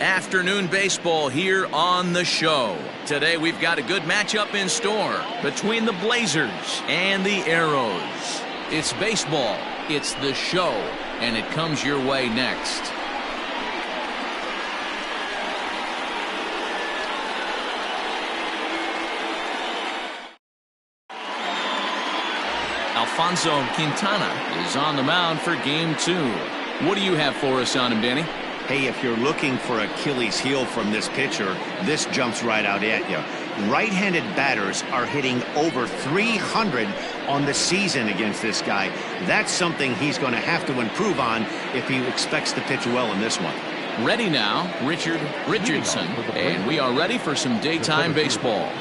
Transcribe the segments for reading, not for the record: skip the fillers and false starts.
Afternoon baseball here on the show. Today we've got a good matchup in store between the Blazers and the Arrows. It's baseball, it's the show, and it comes your way next. Alfonso Quintana is on the mound for game 2. What do you have for us on him, Danny? Hey, if you're looking for Achilles heel from this pitcher, this jumps right out at you. Right-handed batters are hitting over 300 on the season against this guy. That's something he's going to have to improve on if he expects to pitch well in this one. Ready now, Richard Richardson. And we are ready for some daytime baseball.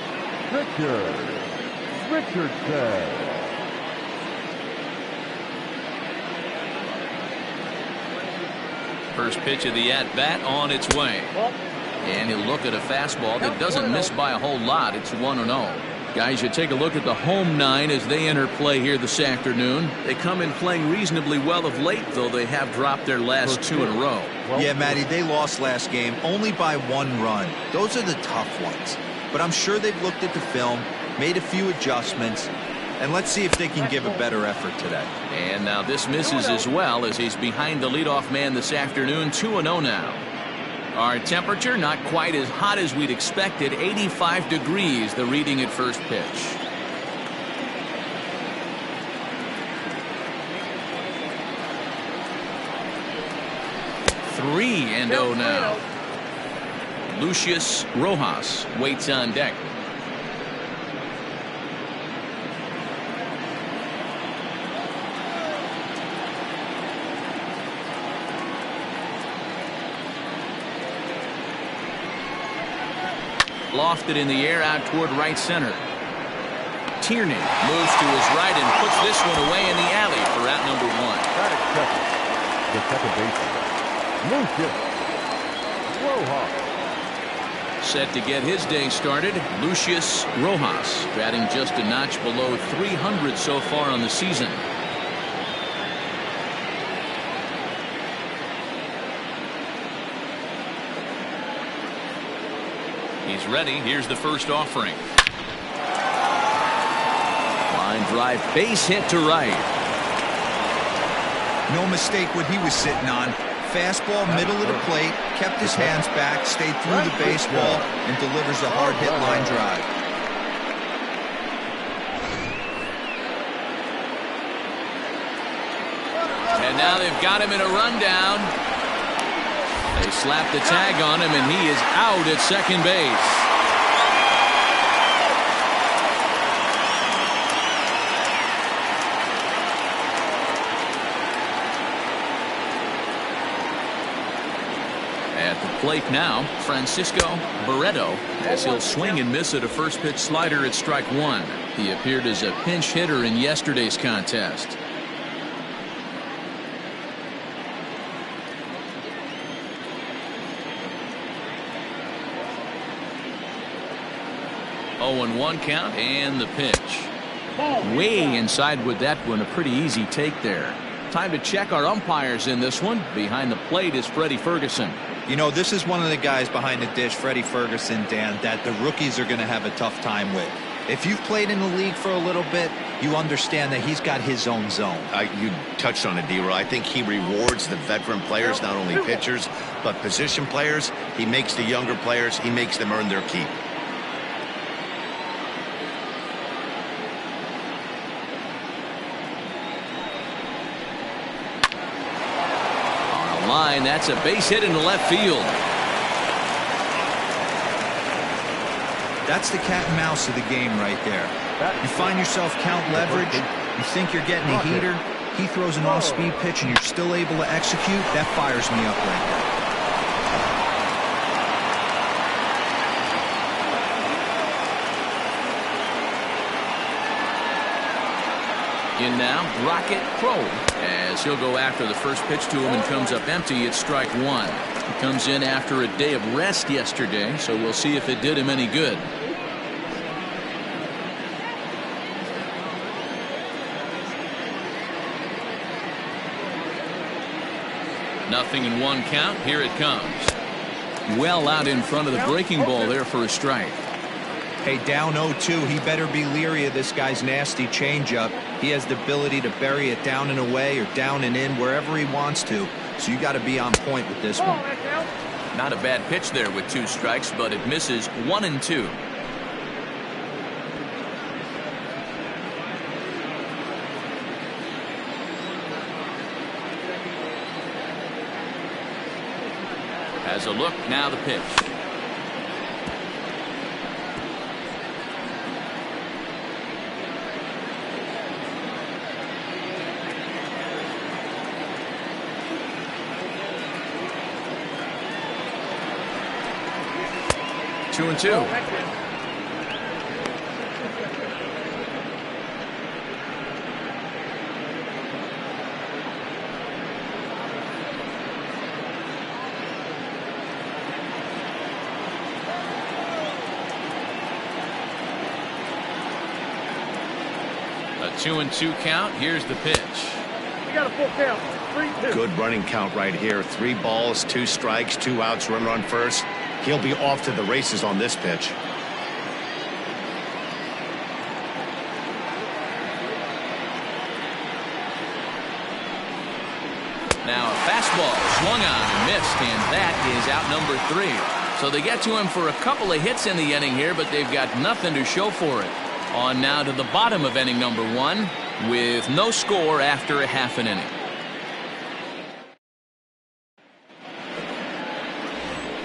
Richardson. First pitch of the at-bat on its way. And he'll look at a fastball that doesn't miss by a whole lot. It's 1-0. Guys, you take a look at the home nine as they enter play here this afternoon. They come in playing reasonably well of late, though they have dropped their last 2 in a row. Yeah, Matty, they lost last game only by 1 run. Those are the tough ones. But I'm sure they've looked at the film, made a few adjustments, and let's see if they can give a better effort today. And now this misses as well as he's behind the leadoff man this afternoon. 2-0 now. Our temperature not quite as hot as we'd expected. 85 degrees the reading at first pitch. Three and 0 now. Lucius Rojas waits on deck. Lofted in the air out toward right center. Tierney moves to his right and puts this one away in the alley for out number 1. Got it, the second baseman, Lucius Rojas. Set to get his day started, Lucius Rojas, batting just a notch below 300 so far on the season. He's ready. Here's the first offering. Line drive, base hit to right. No mistake what he was sitting on. Fastball, middle of the plate, kept his hands back, stayed through the baseball, and delivers a hard hit line drive. And now they've got him in a rundown. They slap the tag on him, and he is out at second base. At the plate now, Francisco Barreto, as he'll swing and miss at a first pitch slider at strike 1. He appeared as a pinch hitter in yesterday's contest. Oh, and 1 count and the pitch. Way inside with that one. A pretty easy take there. Time to check our umpires in this one. Behind the plate is Freddie Ferguson. You know, this is one of the guys behind the dish, Freddie Ferguson, Dan, that the rookies are going to have a tough time with. If you've played in the league for a little bit, you understand that he's got his own zone. You touched on it, D-Roy. I think he rewards the veteran players, not only pitchers, but position players. He makes the younger players, he makes them earn their keep. Line, that's a base hit into left field. That's the cat and mouse of the game right there. You find yourself count leverage, you think you're getting a heater, he throws an off-speed pitch and you're still able to execute. That fires me up right there. In now, Rocket Crow, as he'll go after the first pitch to him and comes up empty. It's strike 1. He comes in after a day of rest yesterday, so we'll see if it did him any good. Nothing in 1 count. Here it comes. well out in front of the breaking ball there for a strike. Hey, down 0-2, he better be leery of this guy's nasty changeup. He has the ability to bury it down and away or down and in wherever he wants to. So you got to be on point with this one. Not a bad pitch there with 2 strikes, but it misses 1-2. As a look, now the pitch. Two and two. A 2-2 count. Here's the pitch. You got a full count. 3-2. Good running count right here. 3 balls, 2 strikes, 2 outs, runner on first. He'll be off to the races on this pitch. Now a fastball swung on and missed, and that is out number 3. So they get to him for a couple of hits in the inning here, but they've got nothing to show for it. On now to the bottom of inning number 1 with no score after a half an inning.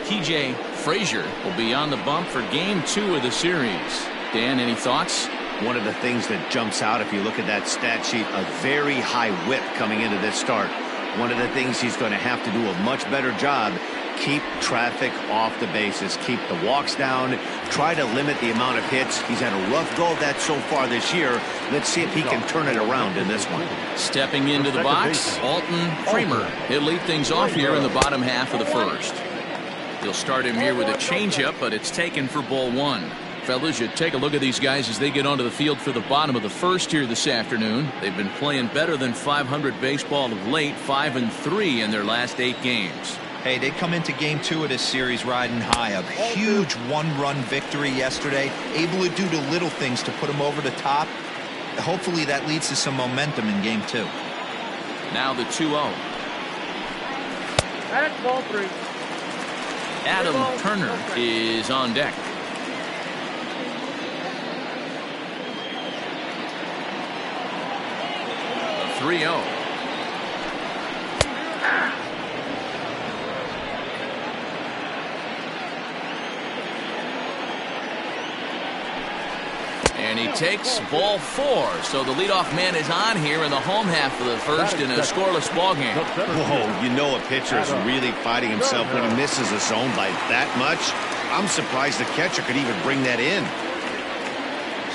TJ Frazier will be on the bump for game 2 of the series. Dan, any thoughts? One of the things that jumps out if you look at that stat sheet, a very high whip coming into this start. One of the things he's going to have to do a much better job, keep traffic off the bases, keep the walks down, try to limit the amount of hits. He's had a rough go of that so far this year. Let's see if he can turn it around in this one. Stepping into the box, Alton Kramer. He'll lead things off here in the bottom half of the first. He'll start him here with a changeup, but it's taken for ball 1. Fellas, you take a look at these guys as they get onto the field for the bottom of the first here this afternoon. They've been playing better than .500 baseball of late, 5-3 in their last 8 games. Hey, they come into game 2 of this series riding high. A huge 1-run victory yesterday, able to do the little things to put them over the top. Hopefully that leads to some momentum in game 2. Now the 2-0. That's ball 3. Adam Turner is on deck. A 3-0. And he takes ball 4. So the leadoff man is on here in the home half of the first in a scoreless ball game. Whoa, you know a pitcher is really fighting himself when he misses a zone by that much. I'm surprised the catcher could even bring that in.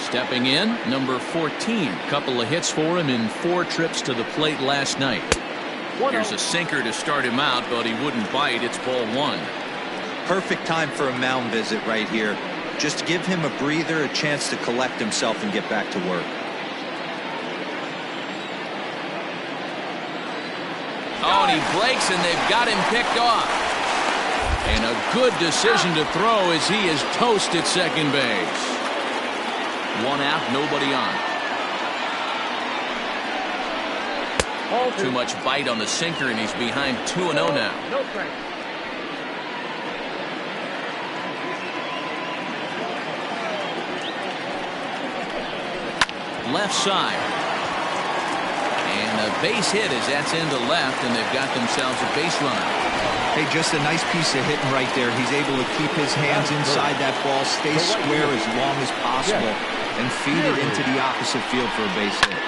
Stepping in, number 14. Couple of hits for him in 4 trips to the plate last night. Here's a sinker to start him out, but he wouldn't bite. It's ball 1. Perfect time for a mound visit right here. Just give him a breather, a chance to collect himself and get back to work. Oh, and he breaks, and they've got him picked off. And a good decision to throw as he is toast at second base. 1 out, nobody on. Too much bite on the sinker, and he's behind 2-0 now. No strike. Left side. And a base hit as that's into left, and they've got themselves a base runner. Hey, just a nice piece of hitting right there. He's able to keep his hands inside that ball, stay square as long as possible, and feed it into the opposite field for a base hit.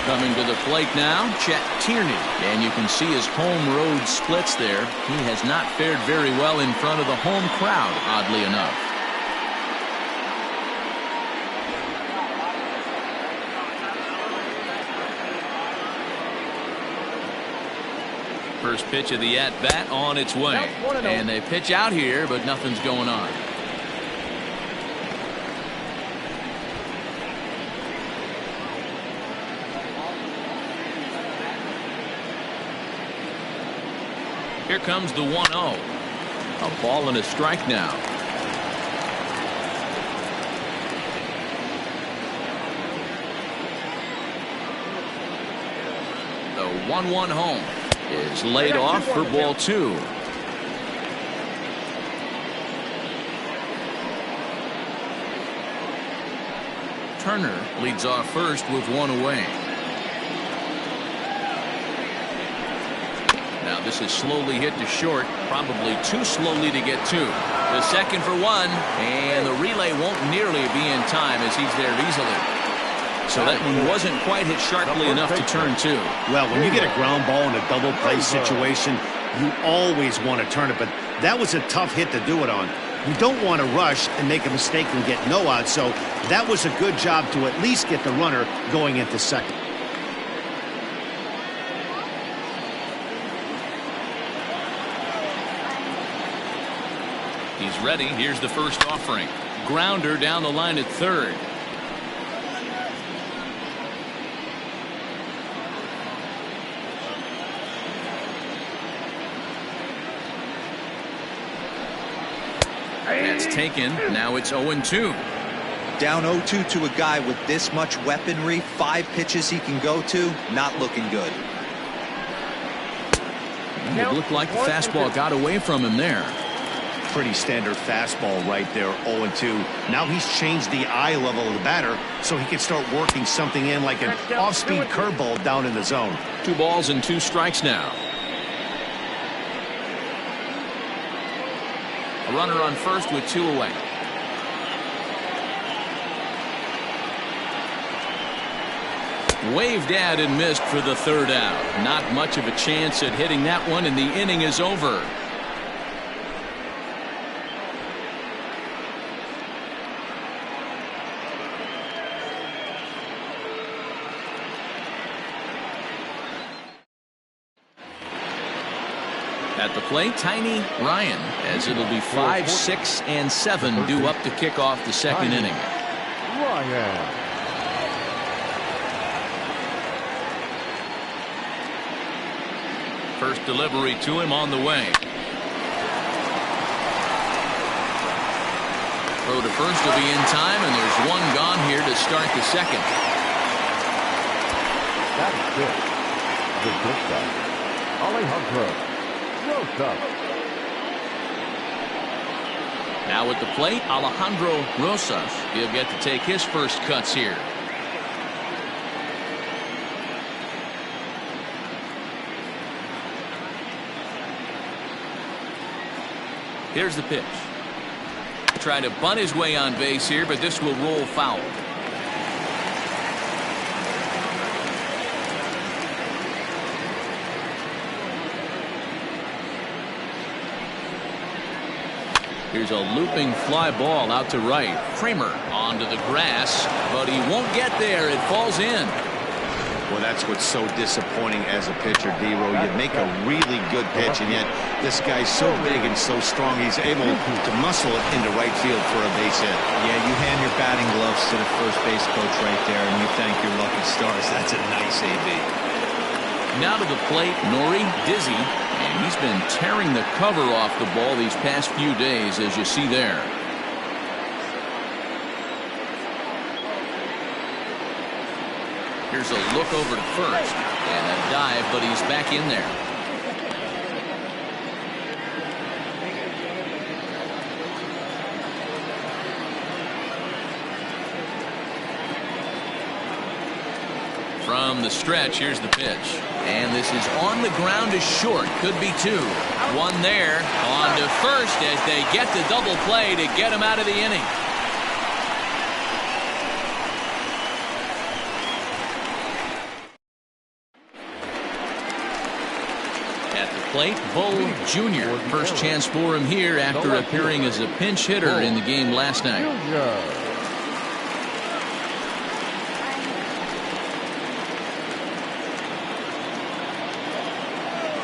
Coming to the plate now, Chet Tierney. And you can see his home road splits there. He has not fared very well in front of the home crowd, oddly enough. First pitch of the at-bat on its way. And they pitch out here, but nothing's going on. Here comes the 1-0. A ball and a strike now. The 1-1 home is laid off for ball 2. Turner leads off first with 1 away. Now this is slowly hit to short, probably too slowly to get to. The second for 1, and the relay won't nearly be in time as he's there easily. So that one wasn't quite hit sharply enough to turn 2. Well, when you get a ground ball in a double play situation, you always want to turn it, but that was a tough hit to do it on. You don't want to rush and make a mistake and get no out, so that was a good job to at least get the runner going into second. He's ready. Here's the first offering. Grounder down the line at third. That's taken. Now it's 0-2. Down 0-2 to a guy with this much weaponry, 5 pitches he can go to, not looking good. It looked like the fastball got away from him there. Pretty standard fastball right there, 0-2. Now he's changed the eye level of the batter so he can start working something in like an off-speed curveball down in the zone. 2 balls and 2 strikes now. A runner on first with 2 away. Waved at and missed for the 3rd out. Not much of a chance at hitting that one, and the inning is over. At the plate, Tiny Ryan, as it'll be 5, 6, and 7 due up to kick off the second inning. First delivery to him on the way. Throw to first will be in time, and there's 1 gone here to start the second. That's good. Good pitch back. Alejandro. Now at the plate, Alejandro Rosas. He'll get to take his first cuts here. Here's the pitch. Trying to bunt his way on base here, but this will roll foul. Here's a looping fly ball out to right. Kramer onto the grass, but he won't get there. It falls in. Well, that's what's so disappointing as a pitcher, D-Row. You make a really good pitch, and yet this guy's so big and so strong, he's able to muscle it into right field for a base hit. Yeah, you hand your batting gloves to the first base coach right there, and you thank your lucky stars. That's a nice AB. Now to the plate, Nori Dizzy, and he's been tearing the cover off the ball these past few days, as you see there. Here's a look over to first, and a dive, but he's back in there. From the stretch, here's the pitch. And this is on the ground to short. Could be 2. 1 there. On to first as they get the double play to get him out of the inning. At the plate, Bull Jr. First chance for him here after appearing as a pinch hitter in the game last night.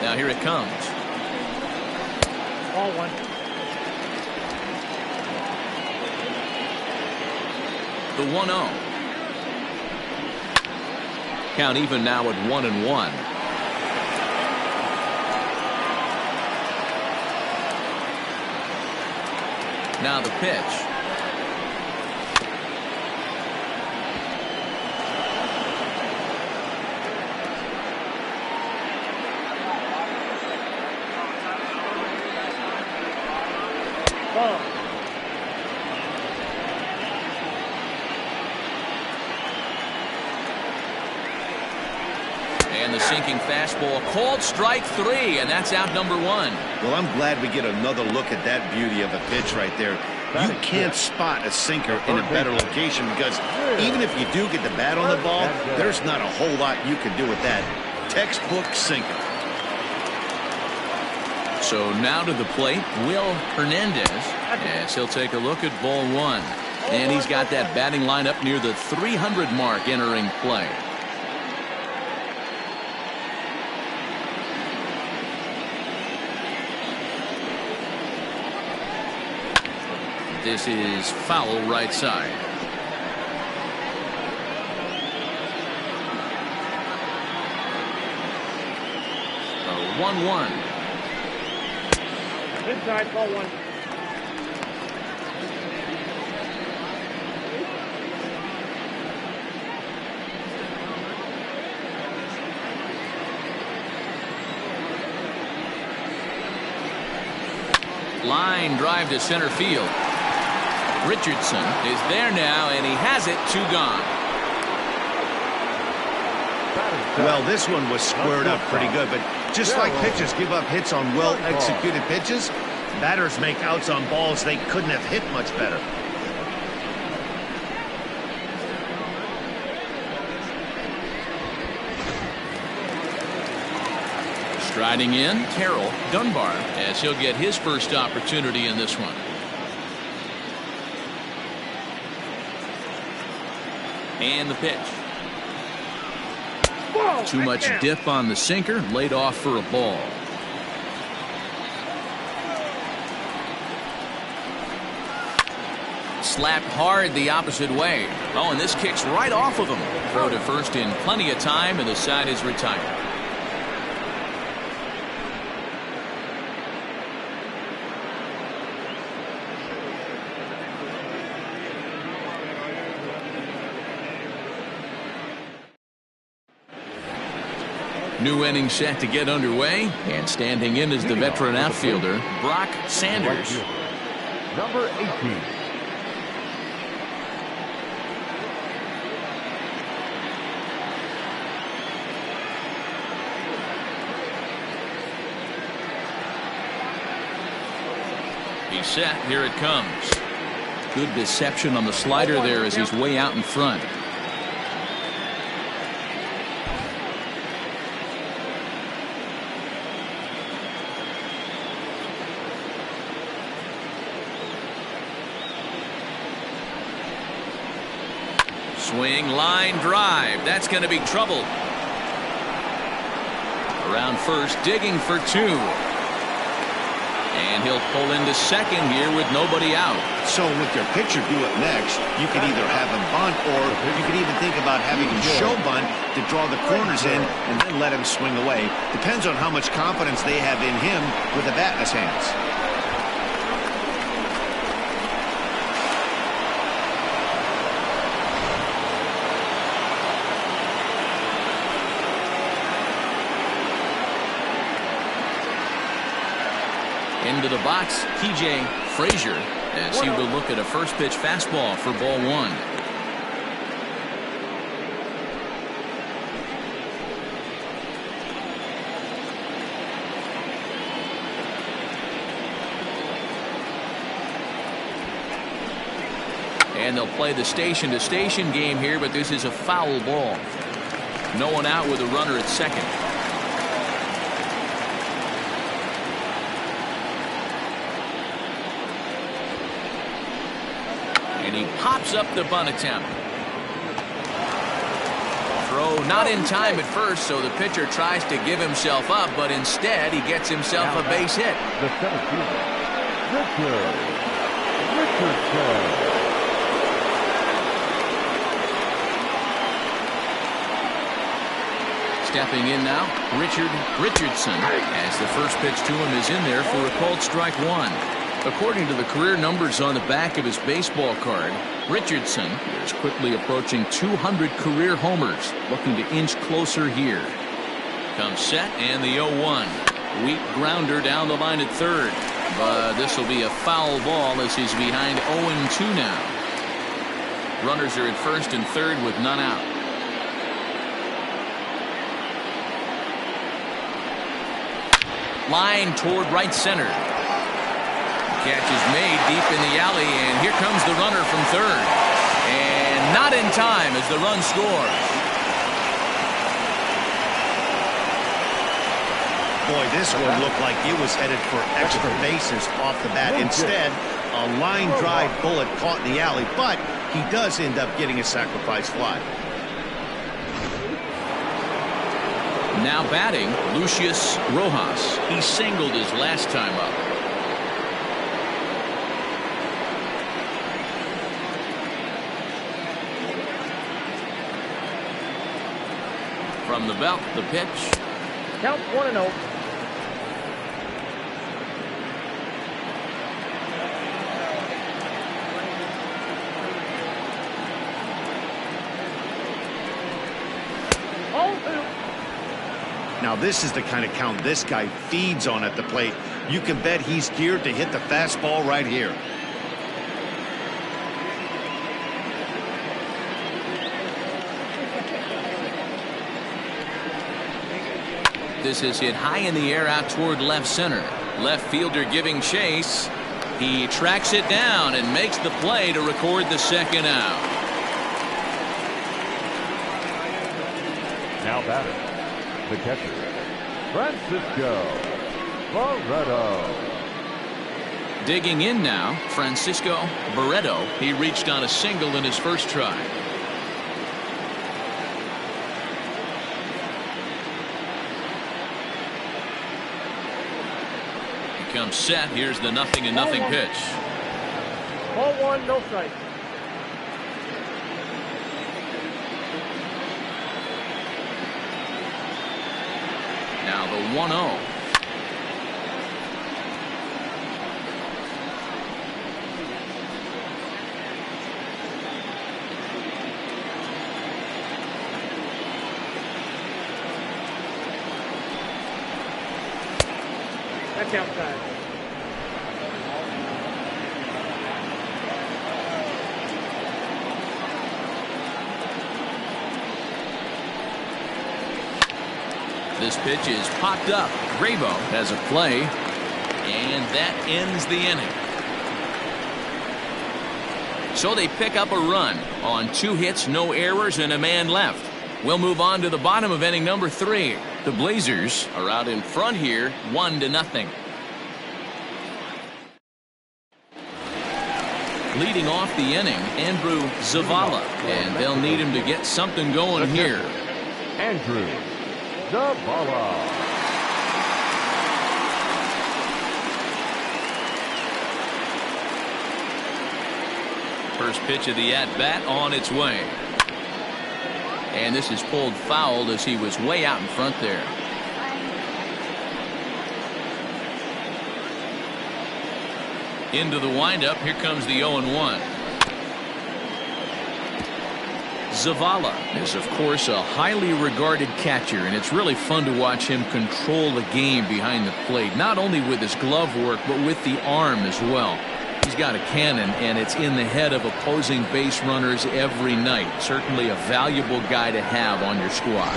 Now here it comes. Ball 1. The 1-0. Count even now at 1-1. Now the pitch. Ball. And the sinking fastball called strike 3, and that's out number 1. Well, I'm glad we get another look at that beauty of a pitch right there. You can't spot a sinker in a better location because even if you do get the bat on the ball, there's not a whole lot you can do with that. Textbook sinker. So now to the plate, Will Hernandez, as he'll take a look at ball 1. And he's got that batting lineup near the 300 mark entering play. This is foul right side. A 1-1. Inside, ball 1. Line drive to center field. Richardson is there now, and he has it. 2 gone. Well, this one was squared up pretty good, but just like pitchers give up hits on well-executed pitches, batters make outs on balls they couldn't have hit much better. Striding in, Terrell Dunbar, as he'll get his first opportunity in this one. And the pitch. Whoa, Too much dip on the sinker, laid off for a ball. Slapped hard the opposite way. Oh, and this kicks right off of him. Throw to first in plenty of time, and the side is retired. New inning set to get underway, and standing in is the veteran outfielder, Brock Sanders. Number 18. He's set. Here it comes. Good deception on the slider there as he's way out in front. Swing, line drive. That's going to be trouble. Around first, digging for 2. And he'll pull into second here with nobody out. So with your pitcher do it next, you could either have him bunt, or you could even think about having him show bunt to draw the corners in and then let him swing away. Depends on how much confidence they have in him with the bat in his hands. Into the box, TJ Frazier, as he will look at a first pitch fastball for ball 1. And they'll play the station-to-station game here, but this is a foul ball. No one out with a runner at second. And he pops up the bunt attempt. Throw not in time at first, so the pitcher tries to give himself up, but instead he gets himself a base hit. The 17th, Richardson. Stepping in now, Richardson, as the first pitch to him is in there for a called strike 1. According to the career numbers on the back of his baseball card, Richardson is quickly approaching 200 career homers, looking to inch closer here. Comes set and the 0-1. Weak grounder down the line at third, but this will be a foul ball as he's behind 0-2 now. Runners are at first and third with none out. Line toward right center. Catch is made deep in the alley, and here comes the runner from third. And not in time as the run scores. Boy, this one looked like it was headed for extra bases off the bat. Instead, a line drive bullet caught in the alley, but he does end up getting a sacrifice fly. Now batting, Lucius Rojas. He singled his last time up. From the belt, the pitch. Count 1-0. Now this is the kind of count this guy feeds on at the plate. You can bet he's geared to hit the fastball right here. This is hit high in the air out toward left center. Left fielder giving chase. He tracks it down and makes the play to record the second out. Now batter, the catcher, Francisco Barreto. Digging in now, Francisco Barreto. He reached on a single in his first try. He comes set. Here's the 0-0 pitch. Ball 1, no strike. Now the 1-0. That's outside. This pitch is popped up. Grabo has a play, and that ends the inning. So they pick up a run on 2 hits, no errors, and a man left. We'll move on to the bottom of inning number 3. The Blazers are out in front here, 1-0. Leading off the inning, Andrew Zavala, and they'll need him to get something going here. Andrew Zavala. First pitch of the at-bat on its way. And this is pulled foul as he was way out in front there. Into the windup. Here comes the 0-1. Zavala is, of course, a highly regarded catcher, and it's really fun to watch him control the game behind the plate, not only with his glove work, but with the arm as well. He's got a cannon, and it's in the head of opposing base runners every night. Certainly a valuable guy to have on your squad.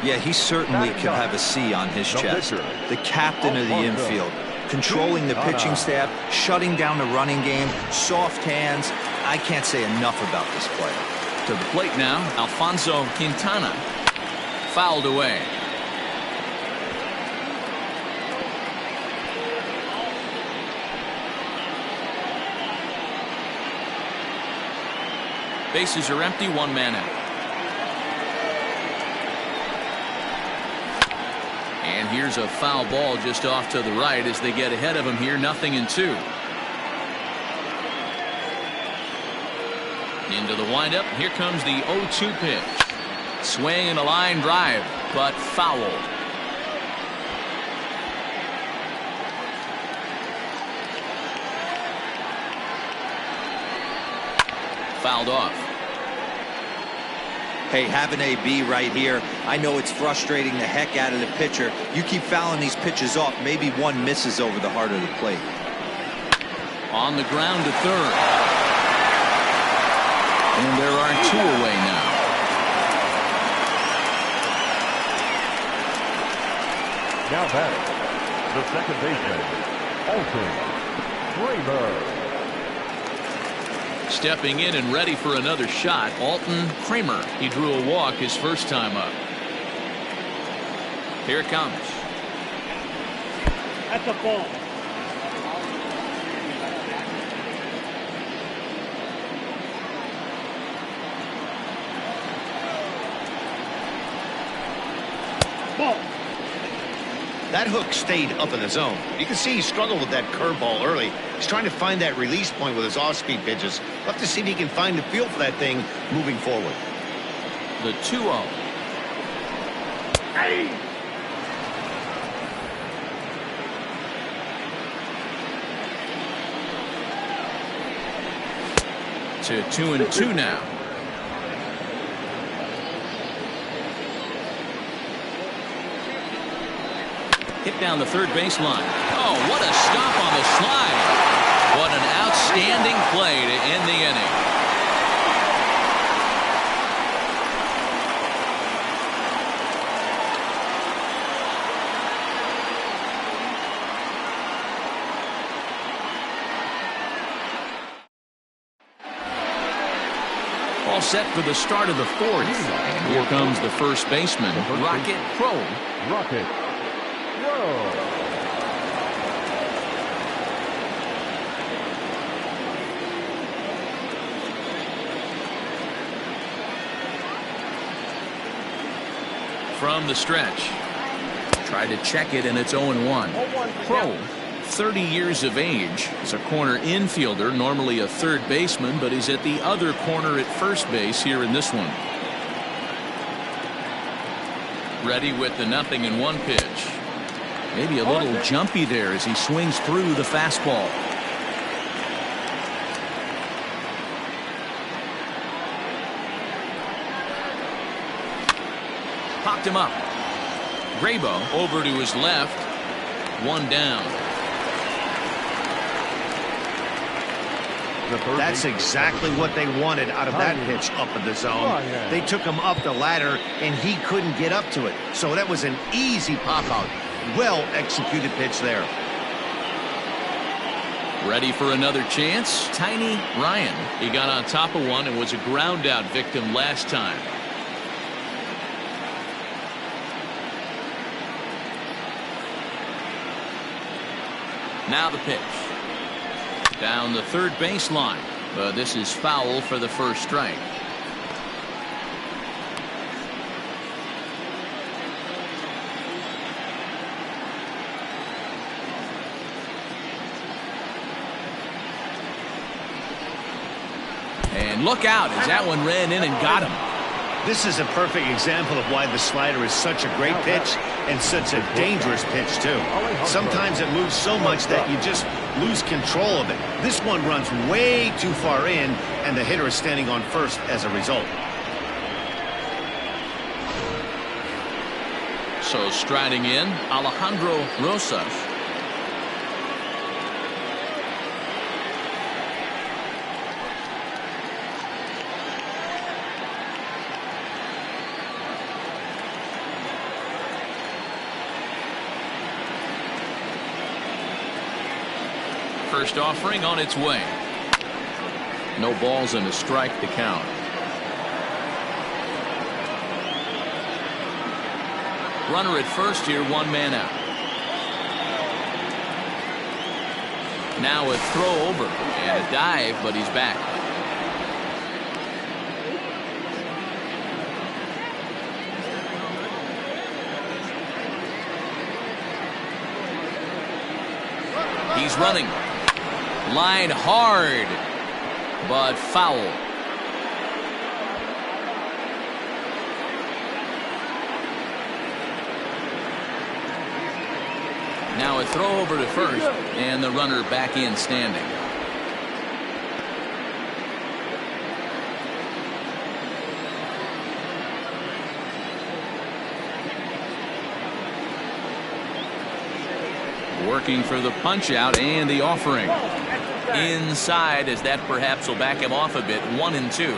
Yeah, he certainly could have a C on his chest. The captain of the infield, controlling the pitching staff, shutting down the running game, soft hands. I can't say enough about this player. To the plate now, Alfonso Quintana. Fouled away. Bases are empty, 1 man out. And here's a foul ball just off to the right as they get ahead of him here, 0-2. Into the windup. Here comes the 0-2 pitch. Swing and a line drive, but fouled. fouled off. Hey, have an AB right here. I know it's frustrating the heck out of the pitcher. You keep fouling these pitches off, maybe one misses over the heart of the plate. On the ground to third. And there are 2 away now. Now batting, the second baseman, Alton Kramer. Stepping in and ready for another shot, Alton Kramer. He drew a walk his first time up. Here it comes. That's a ball. Ball. That hook stayed up in the zone. You can see he struggled with that curveball early. He's trying to find that release point with his off-speed pitches. We'll have to see if he can find the feel for that thing moving forward. The 2-0. Hey. To 2-2 now. Hit down the third baseline. Oh, what a stop on the slide. What an outstanding play to end the inning. All set for the start of the 4th. And here comes the first baseman, Rocket Crow. Rocket Crow. From the stretch. Tried to check it, and it's 0-1. Crow, 30 years of age, is a corner infielder, normally a third baseman, but he's at the other corner at first base here in this one. Ready with the 0-1 pitch. Maybe a little jumpy there as he swings through the fastball. Popped him up. Graybo over to his left. 1 down. That's exactly what they wanted out of that pitch up in the zone. They took him up the ladder, and he couldn't get up to it. So that was an easy pop-out. Well-executed pitch there. Ready for another chance? Tiny Ryan. He got on top of one and was a ground-out victim last time. Now the pitch. Down the third baseline. But this is foul for the first strike. And look out as that one ran in and got him. This is a perfect example of why the slider is such a great pitch and such a dangerous pitch, too. Sometimes it moves so much that you just lose control of it. This one runs way too far in, and the hitter is standing on first as a result. So striding in, Alejandro Rosas. First offering on its way. No balls and a strike to count. Runner at first here, 1 man out. Now a throw over and a dive, but he's back. He's running. Line hard, but foul. Now a throw over to first, and the runner back in standing. looking for the punch out and the offering. Inside, as that perhaps will back him off a bit. 1-2.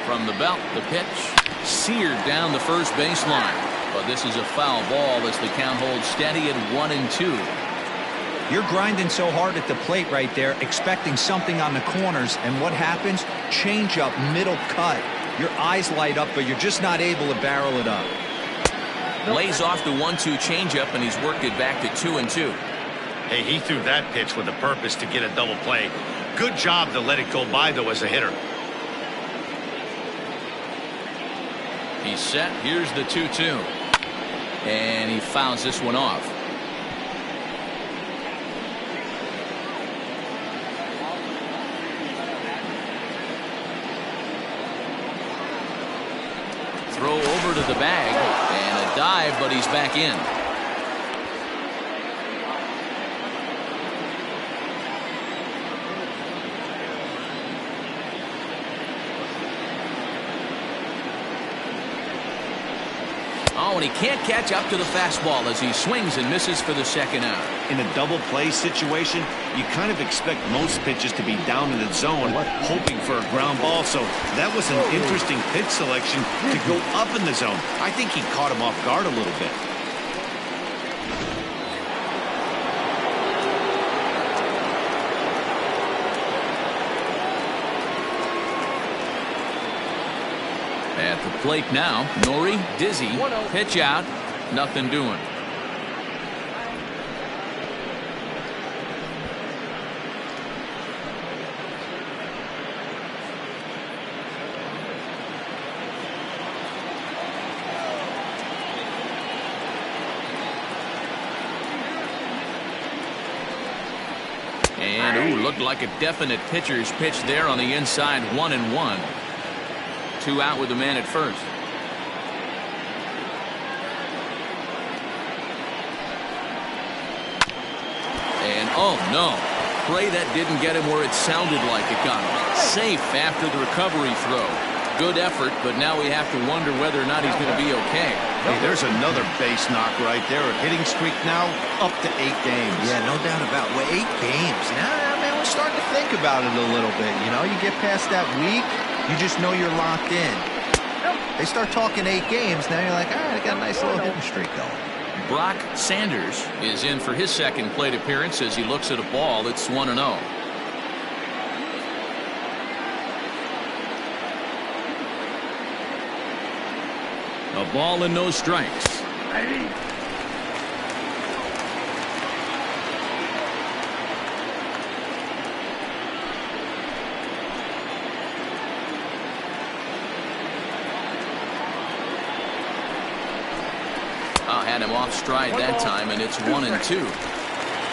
From the belt, the pitch seared down the first baseline. But this is a foul ball as the count holds steady at 1-2. You're grinding so hard at the plate right there, expecting something on the corners, and what happens? Change up, middle cut. Your eyes light up, but you're just not able to barrel it up. Lays off the 1-2 changeup, and he's worked it back to 2-2. Hey, he threw that pitch with a purpose to get a double play. Good job to let it go by, though, as a hitter. He's set. Here's the 2-2. And he fouls this one off. Throw over to the bag, and a dive, but he's back in. Oh, and he can't catch up to the fastball as he swings and misses for the second out. In a double play situation, you kind of expect most pitches to be down in the zone, hoping for a ground ball. So that was an interesting pitch selection to go up in the zone. I think he caught him off guard a little bit. At the plate now, Nori, dizzy, pitch out, nothing doing. And, ooh, looked like a definite pitcher's pitch there on the inside. 1-1. 2 out with the man at first. And oh no, play that didn't get him where it sounded like it got him. Safe after the recovery throw. Good effort, but now we have to wonder whether or not he's going to be okay. Hey, there's another base knock right there. A hitting streak now up to 8 games. Yeah, no doubt about it. 8 games. Now, man, we're starting to think about it a little bit. You know, you get past that week, you just know you're locked in. They start talking 8 games, now you're like, all right, I got a nice little hitting streak going. Brock Sanders is in for his second plate appearance as he looks at a ball that's 1-0. A ball and no strikes. Had him off stride that time, and it's 1-2.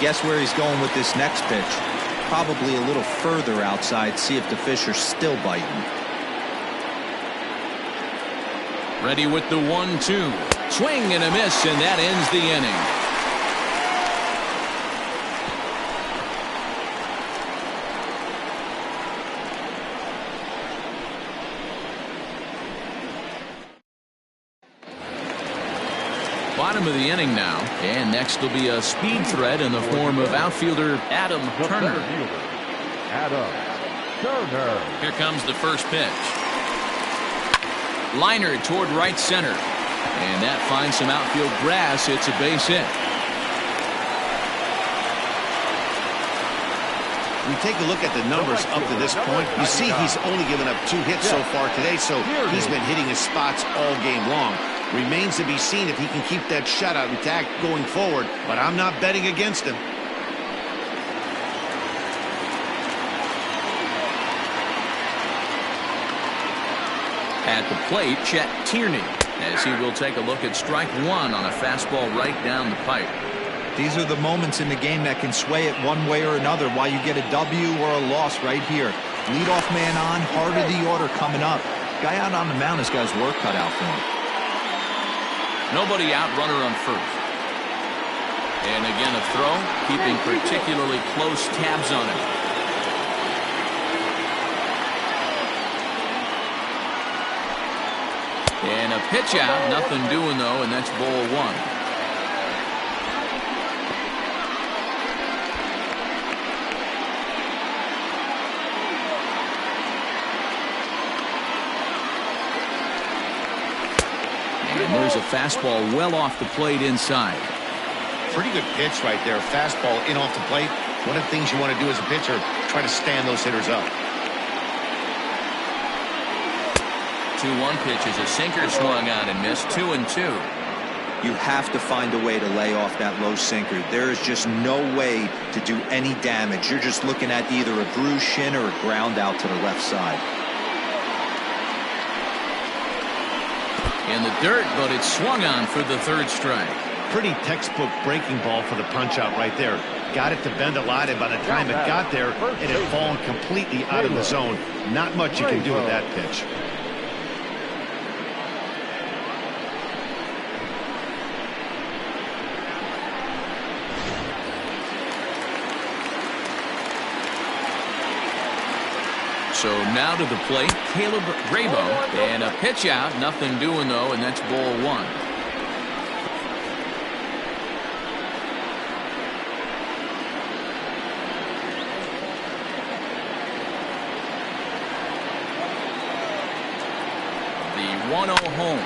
Guess where he's going with this next pitch? Probably a little further outside, see if the fish are still biting. Ready with the 1-2. Swing and a miss, and that ends the inning. Bottom of the inning now, and next will be a speed threat in the form of outfielder Adam Turner. Adam Turner. Here comes the first pitch. Liner toward right center, and that finds some outfield grass. It's a base hit. We take a look at the numbers up to this point. You see he's only given up 2 hits so far today, so he's been hitting his spots all game long. Remains to be seen if he can keep that shutout intact going forward, but I'm not betting against him. At the plate, Chet Tierney, as he will take a look at strike 1 on a fastball right down the pipe. These are the moments in the game that can sway it one way or another, why you get a W or a loss right here. Leadoff man on, heart of the order coming up. Guy out on the mound has got his work cut out for him. Nobody out, runner on first. And again a throw, keeping particularly close tabs on it. And a pitch out, nothing doing though, and that's ball one. And there's a fastball well off the plate inside. Pretty good pitch right there. Fastball in off the plate. One of the things you want to do as a pitcher, try to stand those hitters up. 2-1 pitch is a sinker swung on and missed. 2-2. You have to find a way to lay off that low sinker. There is just no way to do any damage. You're just looking at either a bruised shin or a ground out to the left side. In the dirt, but it's swung on for the third strike. Pretty textbook breaking ball for the punch out right there. Got it to bend a lot, and by the time it got there, it had fallen completely out of the zone. Not much you can do with that pitch. So now to the plate, Caleb Rabo, and a pitch out, nothing doing though, and that's ball one. The 1-0 home.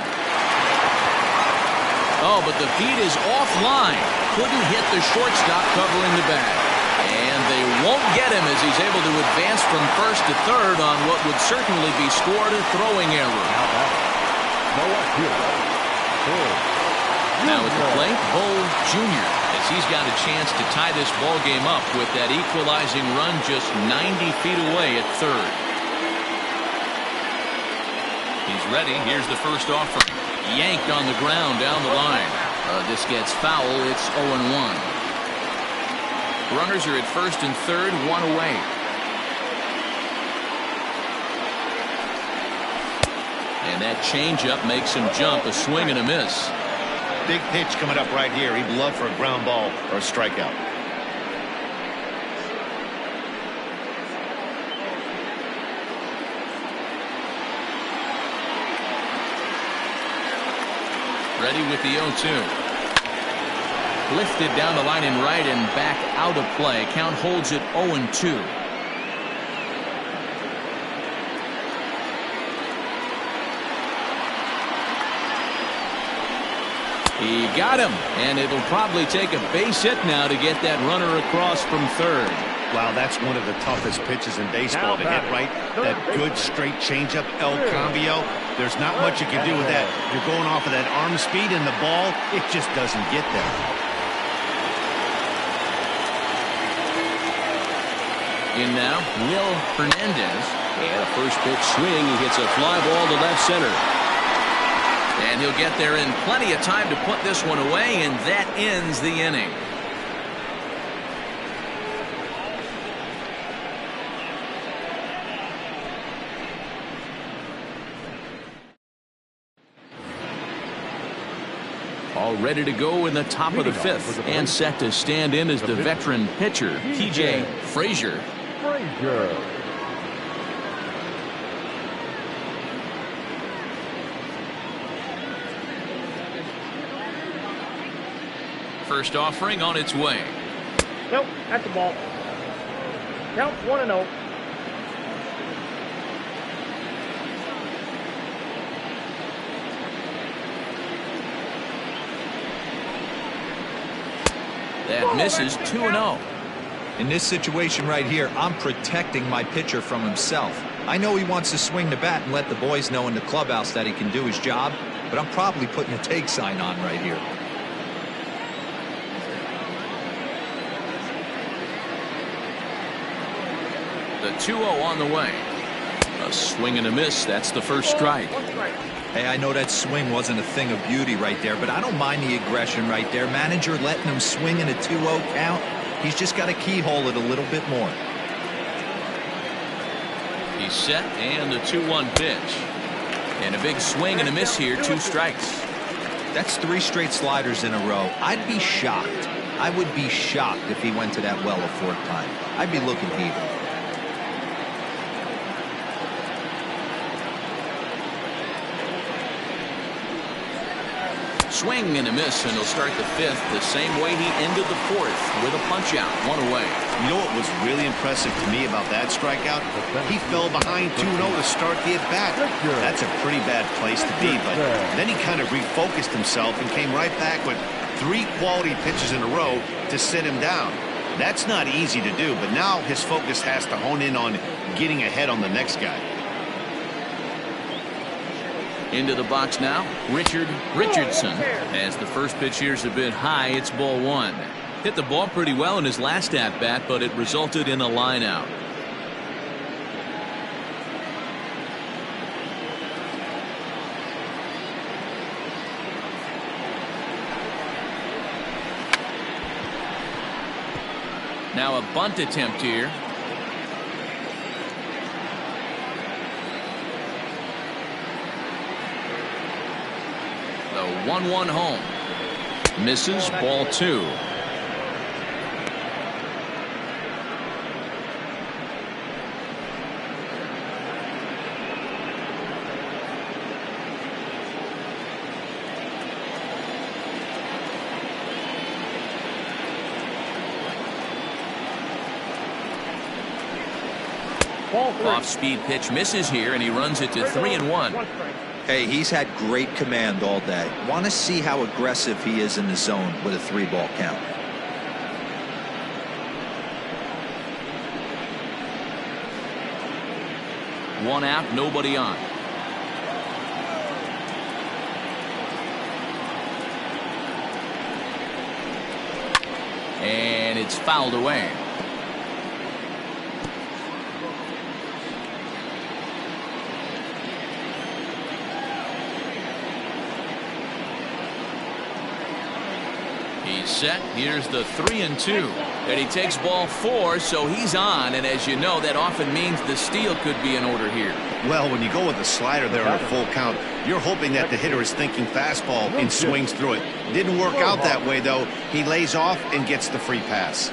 Oh, but the beat is offline. Couldn't hit the shortstop covering the bag. And they won't get him as he's able to advance from first to third on what would certainly be scored a throwing error. Now at the plate, Bull Jr. as he's got a chance to tie this ball game up with that equalizing run just 90 feet away at third. He's ready. Here's the first offering. Yanked on the ground down the line. This gets foul. It's 0-1. Runners are at first and third, one away. And that changeup makes him jump, a swing and a miss. Big pitch coming up right here. He'd love for a ground ball or a strikeout. Ready with the 0-2. Lifted down the line in right and back out of play. Count holds it 0-2. He got him, and it'll probably take a base hit now to get that runner across from third. Wow, that's one of the toughest pitches in baseball to hit right. That good straight changeup, El Cambio. There's not much you can do with that. You're going off of that arm speed, and the ball, it just doesn't get there. In now, Will Hernandez. And a first pitch swing. He hits a fly ball to left center. And he'll get there in plenty of time to put this one away, and that ends the inning. All ready to go in the top of the fifth, and set to stand in as the veteran pitcher, TJ Frazier. First offering on its way. Nope, that's the ball. Count 1-0. That misses. 2-0. In this situation right here, I'm protecting my pitcher from himself. I know he wants to swing the bat and let the boys know in the clubhouse that he can do his job, but I'm probably putting a take sign on right here. The 2-0 on the way. A swing and a miss. That's the first strike. Hey, I know that swing wasn't a thing of beauty right there, but I don't mind the aggression right there. Manager letting him swing in a 2-0 count. He's just got to keyhole it a little bit more. He's set, and the 2-1 pitch. And a big swing and a miss here. 2 strikes. That's 3 straight sliders in a row. I'd be shocked. I would be shocked if he went to that well a 4th time. I'd be looking heated. swing and a miss, and he'll start the fifth the same way he ended the fourth, with a punch out, one away. You know what was really impressive to me about that strikeout? He fell behind 2-0 to start the at-bat. That's a pretty bad place to be, but then he kind of refocused himself and came right back with 3 quality pitches in a row to sit him down. That's not easy to do, but now his focus has to hone in on getting ahead on the next guy. Into the box now, Richardson. As the first pitch here's a bit high, it's ball 1. Hit the ball pretty well in his last at-bat, but it resulted in a line out. Now a bunt attempt here. The 1-1 home. Misses, ball 2. Off-speed pitch misses here, and he runs it to 3-1. Hey, he's had great command all day. Want to see how aggressive he is in the zone with a 3-ball count. One out, nobody on. And it's fouled away. He's set. Here's the 3-2. And he takes ball 4, so he's on. And as you know, that often means the steal could be in order here. Well, when you go with the slider there on a full count, you're hoping that the hitter is thinking fastball and swings through it. Didn't work out that way, though. He lays off and gets the free pass.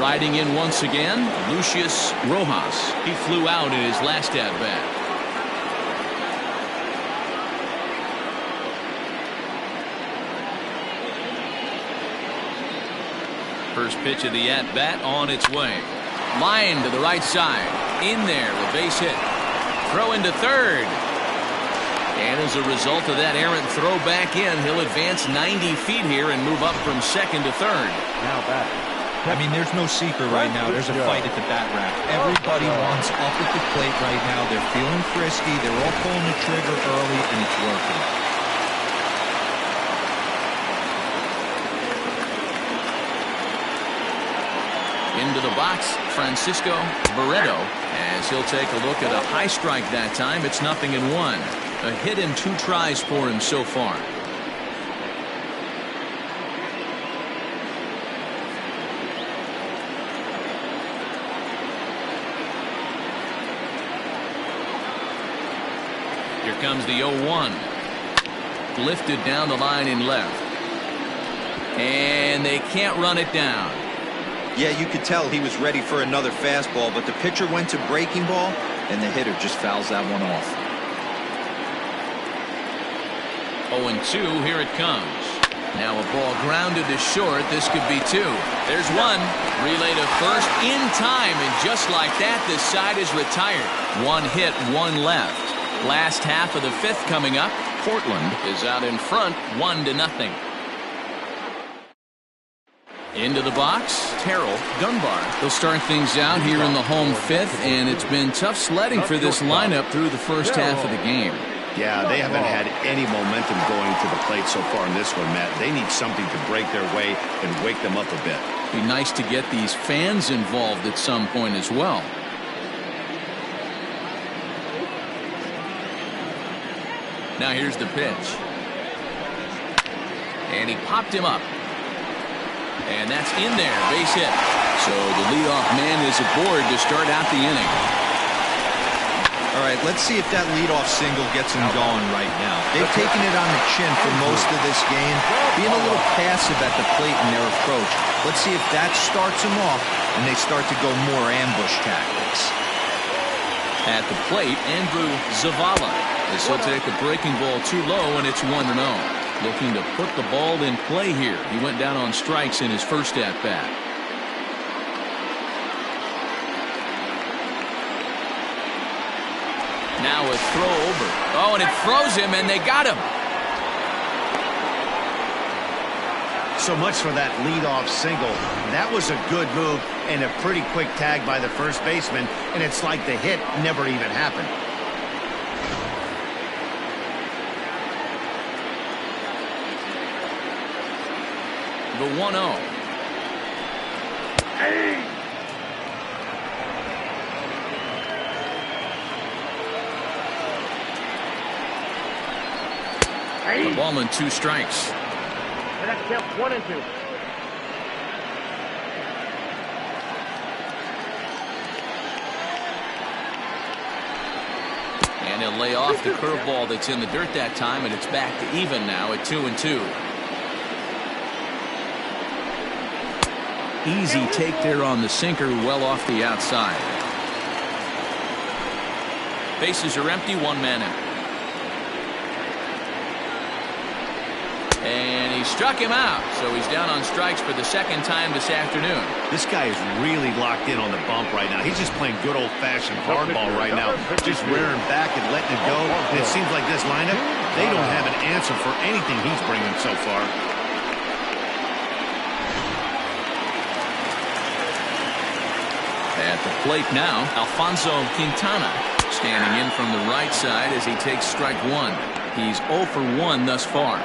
Riding in once again, Lucius Rojas. He flew out in his last at-bat. First pitch of the at-bat on its way. Line to the right side. In there, the base hit. Throw into third. And as a result of that errant throw back in, he'll advance 90 feet here and move up from second to third. Now back. I mean, there's no secret right now. There's a fight at the bat rack. Everybody wants up at the plate right now. They're feeling frisky. They're all pulling the trigger early, and it's working. Into the box, Francisco Barreto, as he'll take a look at a high strike that time. It's 0-1. A hit in 2 tries for him so far. Here comes the 0-1. Lifted down the line in left. And they can't run it down. Yeah, you could tell he was ready for another fastball, but the pitcher went to breaking ball, and the hitter just fouls that one off. 0-2, here it comes. Now a ball grounded to short. This could be 2. There's 1. Relay to first in time, and just like that, this side is retired. 1 hit, 1 left. Last half of the 5th coming up. Portland is out in front, 1-0. Into the box, Terrell Dunbar. They'll start things out here in the home 5th, and it's been tough sledding for this lineup through the first half of the game. Yeah, they haven't had any momentum going to the plate so far in this one, Matt. They need something to break their way and wake them up a bit. Be nice to get these fans involved at some point as well. Now here's the pitch. And he popped him up. And that's in there, base hit. So the leadoff man is aboard to start out the inning. All right, let's see if that leadoff single gets him going right now. They've taken it on the chin for most of this game, being a little passive at the plate in their approach. Let's see if that starts them off and they start to go more ambush tactics. At the plate, Andrew Zavala. This will take a breaking ball too low, and it's 1-0. Looking to put the ball in play here. He went down on strikes in his first at-bat. Now a throw over. Oh, and it froze him, and they got him. So much for that leadoff single. That was a good move and a pretty quick tag by the first baseman, and it's like the hit never even happened. The 1-0. Hey. The ball and 2 strikes. And that counts 1 and 2. And he'll lay off the curveball that's in the dirt that time, and it's back to even now at 2-2. Easy take there on the sinker, well off the outside. Bases are empty, 1 man out. And he struck him out, so he's down on strikes for the second time this afternoon. This guy is really locked in on the bump right now. He's just playing good old-fashioned hardball right now, just rearing back and letting it go. And it seems like this lineup, they don't have an answer for anything he's bringing so far. At the plate now, Alfonso Quintana standing in from the right side as he takes strike 1. He's 0 for 1 thus far.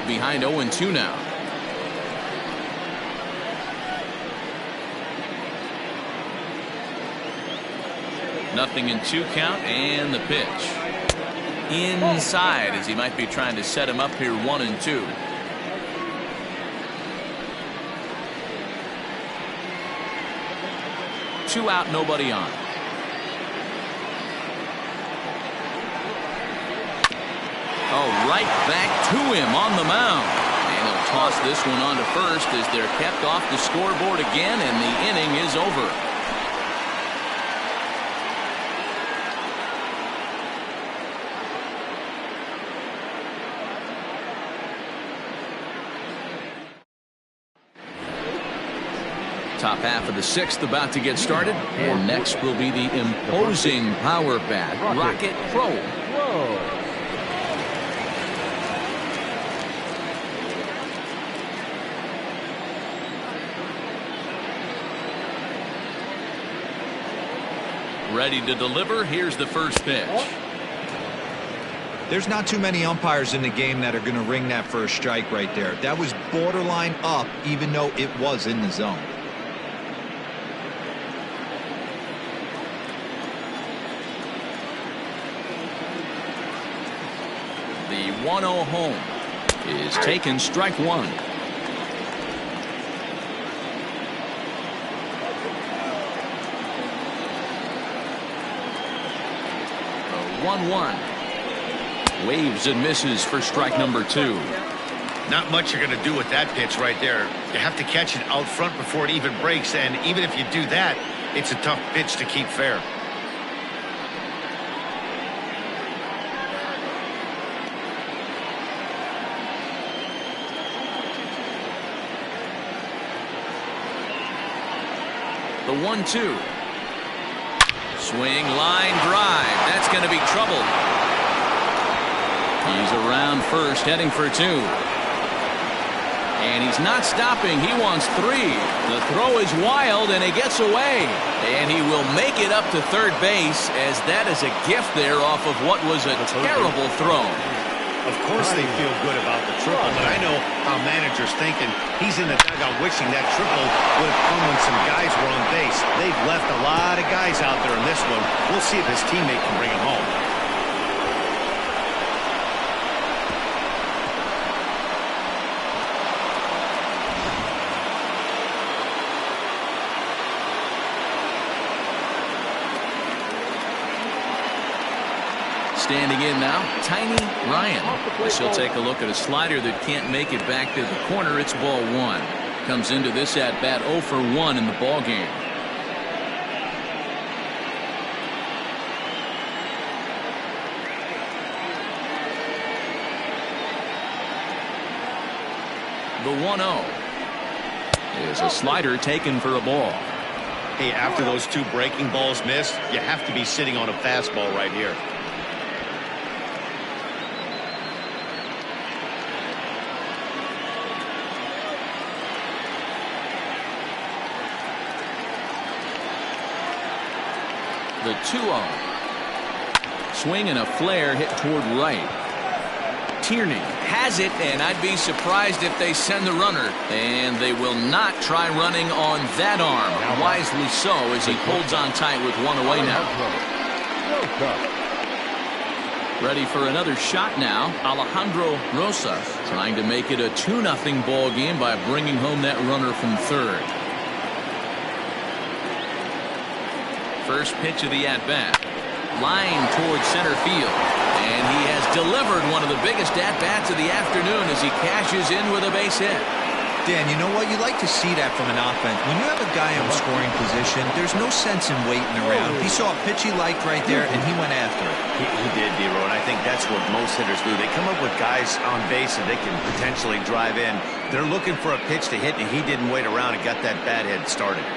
Behind 0-2 now. Nothing in 2 count, and the pitch inside as he might be trying to set him up here 1-2. Two out, nobody on. Oh, right back to him on the mound. And he'll toss this one on to first as they're kept off the scoreboard again, and the inning is over. Top half of the 6th about to get started, and next will be the imposing power bat, Rocket Pro. Ready to deliver. Here's the first pitch. There's not too many umpires in the game that are going to ring that first strike right there. That was borderline up, even though it was in the zone. The 1-0 home is taken, strike 1. 1-1. Waves and misses for strike number 2. Not much you're going to do with that pitch right there. You have to catch it out front before it even breaks, and even if you do that, it's a tough pitch to keep fair. The 1-2. Swing, line, drive. That's going to be trouble. He's around first, heading for 2. And he's not stopping. He wants 3. The throw is wild, and he gets away. And he will make it up to third base, as that is a gift there off of what was a terrible throw. Of course they feel good about the triple, but I know how manager's thinking. He's in the dugout wishing that triple would have come when some guys were on base. They've left a lot of guys out there in this one. We'll see if his teammate can bring him home. Standing in now, Tiny Ryan. This will take a look at a slider that can't make it back to the corner. It's ball one. Comes into this at bat 0 for 1 in the ball game. The 1-0 is a slider taken for a ball. Hey, after those two breaking balls missed, you have to be sitting on a fastball right here. The 2-0. Swing and a flare hit toward right. Tierney has it, and I'd be surprised if they send the runner. And they will not try running on that arm. Wisely so, as he holds on tight with one away now. Ready for another shot now. Alejandro Rosas trying to make it a 2-0 ball game by bringing home that runner from third. First pitch of the at-bat. Line towards center field. And he has delivered one of the biggest at-bats of the afternoon as he cashes in with a base hit. Dan, you know what? You like to see that from an offense. When you have a guy in scoring position, there's no sense in waiting around. He saw a pitch he liked right there, and he went after it. He did, D-Row, and I think that's what most hitters do. They come up with guys on base that they can potentially drive in. They're looking for a pitch to hit, and he didn't wait around and got that bat head started.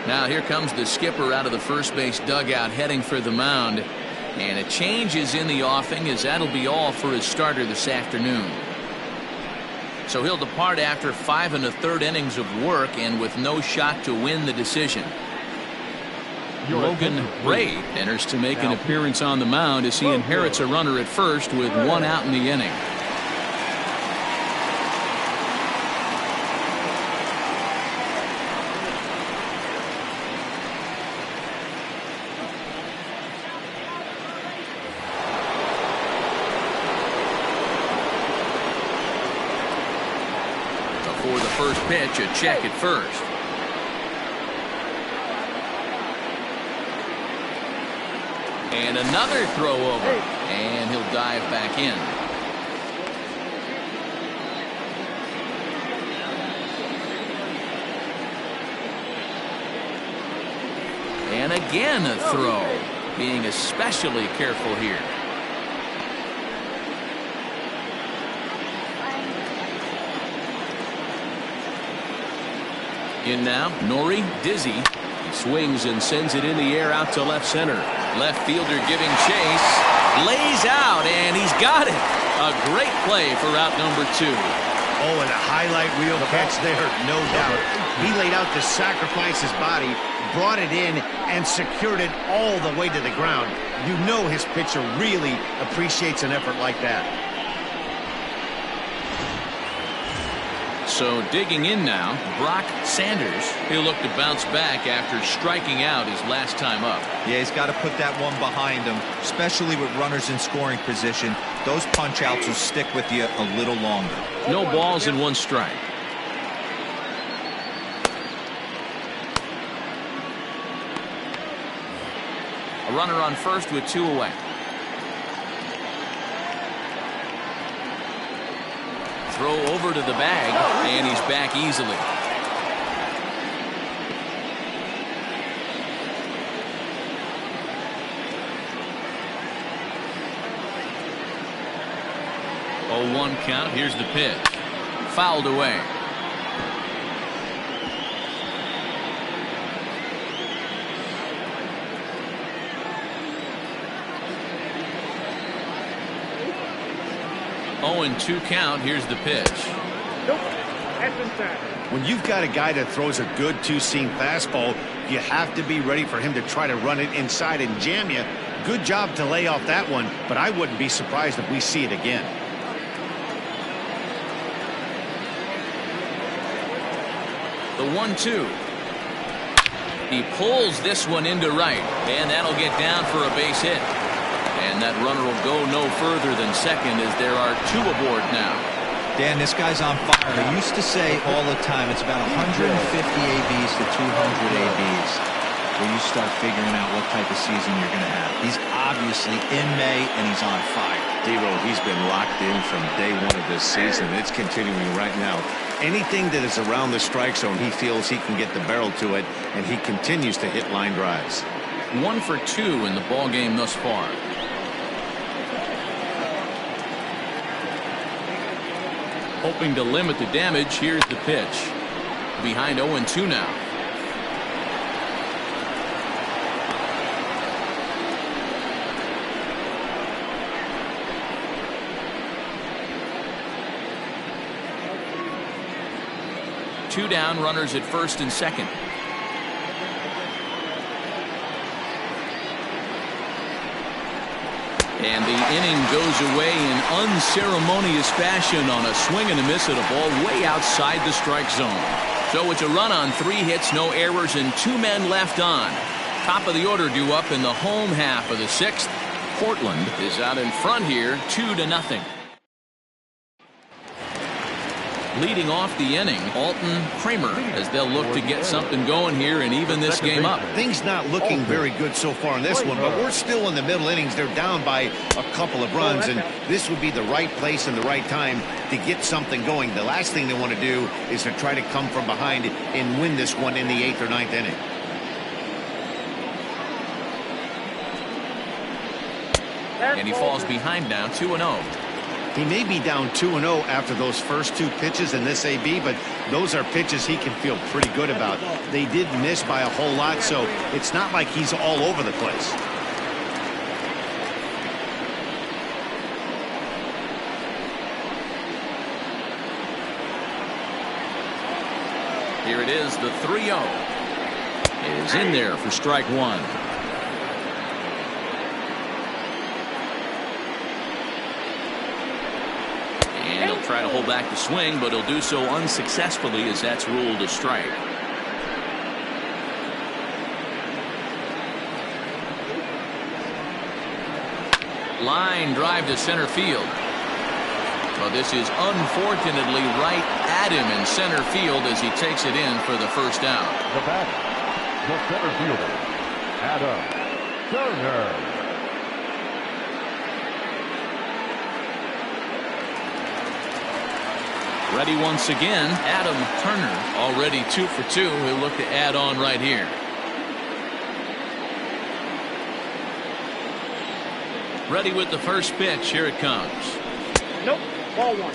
Now here comes the skipper out of the first base dugout heading for the mound. And a change is in the offing, as that'll be all for his starter this afternoon. So he'll depart after 5 1/3 innings of work and with no shot to win the decision. Logan Ray enters to make an appearance on the mound as he inherits a runner at first with 1 out in the inning. For the first pitch, a check at first. And another throw over. And he'll dive back in. And again a throw. Being especially careful here. In now, Nori Dizzy. He swings and sends it in the air out to left center. Left fielder giving chase. Lays out, and he's got it. A great play for out number 2. Oh, and a highlight reel catch there, no doubt. He laid out to sacrifice his body, brought it in, and secured it all the way to the ground. You know his pitcher really appreciates an effort like that. So digging in now, Brock Sanders. He'll look to bounce back after striking out his last time up. Yeah, he's got to put that one behind him, especially with runners in scoring position. Those punch-outs will stick with you a little longer. No balls and 1 strike. A runner on first with 2 away. Throw over to the bag, and he's back easily. Oh, 1 count. Here's the pitch. Fouled away. Oh, and 2 count. Here's the pitch. Nope. That's inside. When you've got a guy that throws a good 2-seam fastball, you have to be ready for him to try to run it inside and jam you. Good job to lay off that one, but I wouldn't be surprised if we see it again. The 1-2. He pulls this one into right, and that'll get down for a base hit. And that runner will go no further than second as there are 2 aboard now. Dan, this guy's on fire. I used to say all the time it's about 150 ABs to 200 ABs. where you start figuring out what type of season you're going to have. He's obviously in May, and he's on fire. D-Row, he's been locked in from day one of this season. It's continuing right now. Anything that is around the strike zone, he feels he can get the barrel to it, and he continues to hit line drives. 1 for 2 in the ball game thus far. Hoping to limit the damage. Here's the pitch. Behind 0-2 now. Two down, runners at first and second. And the inning goes away in unceremonious fashion on a swing and a miss at a ball way outside the strike zone. So it's a run on 3 hits, no errors, and 2 men left on. Top of the order due up in the home half of the 6th. Portland is out in front here, 2-0. Leading off the inning, Alton Kramer, as they'll look to get something going here and even this game up. Things not looking very good so far in this one, but we're still in the middle innings. They're down by a couple of runs, and this would be the right place and the right time to get something going. The last thing they want to do is to try to come from behind and win this one in the 8th or 9th inning. And he falls behind now, 2-0. He may be down 2-0 after those first 2 pitches in this AB, but those are pitches he can feel pretty good about. They did miss by a whole lot, so it's not like he's all over the place. Here it is, the 3-0. It is in there for strike 1. Try to hold back the swing, but he'll do so unsuccessfully as that's ruled a strike. Line drive to center field. Well, this is unfortunately right at him in center field as he takes it in for the first out. The batter, the center fielder, Adam Turner. Ready once again, Adam Turner, already 2 for 2. He'll look to add on right here. Ready with the first pitch. Here it comes. Nope. Ball 1.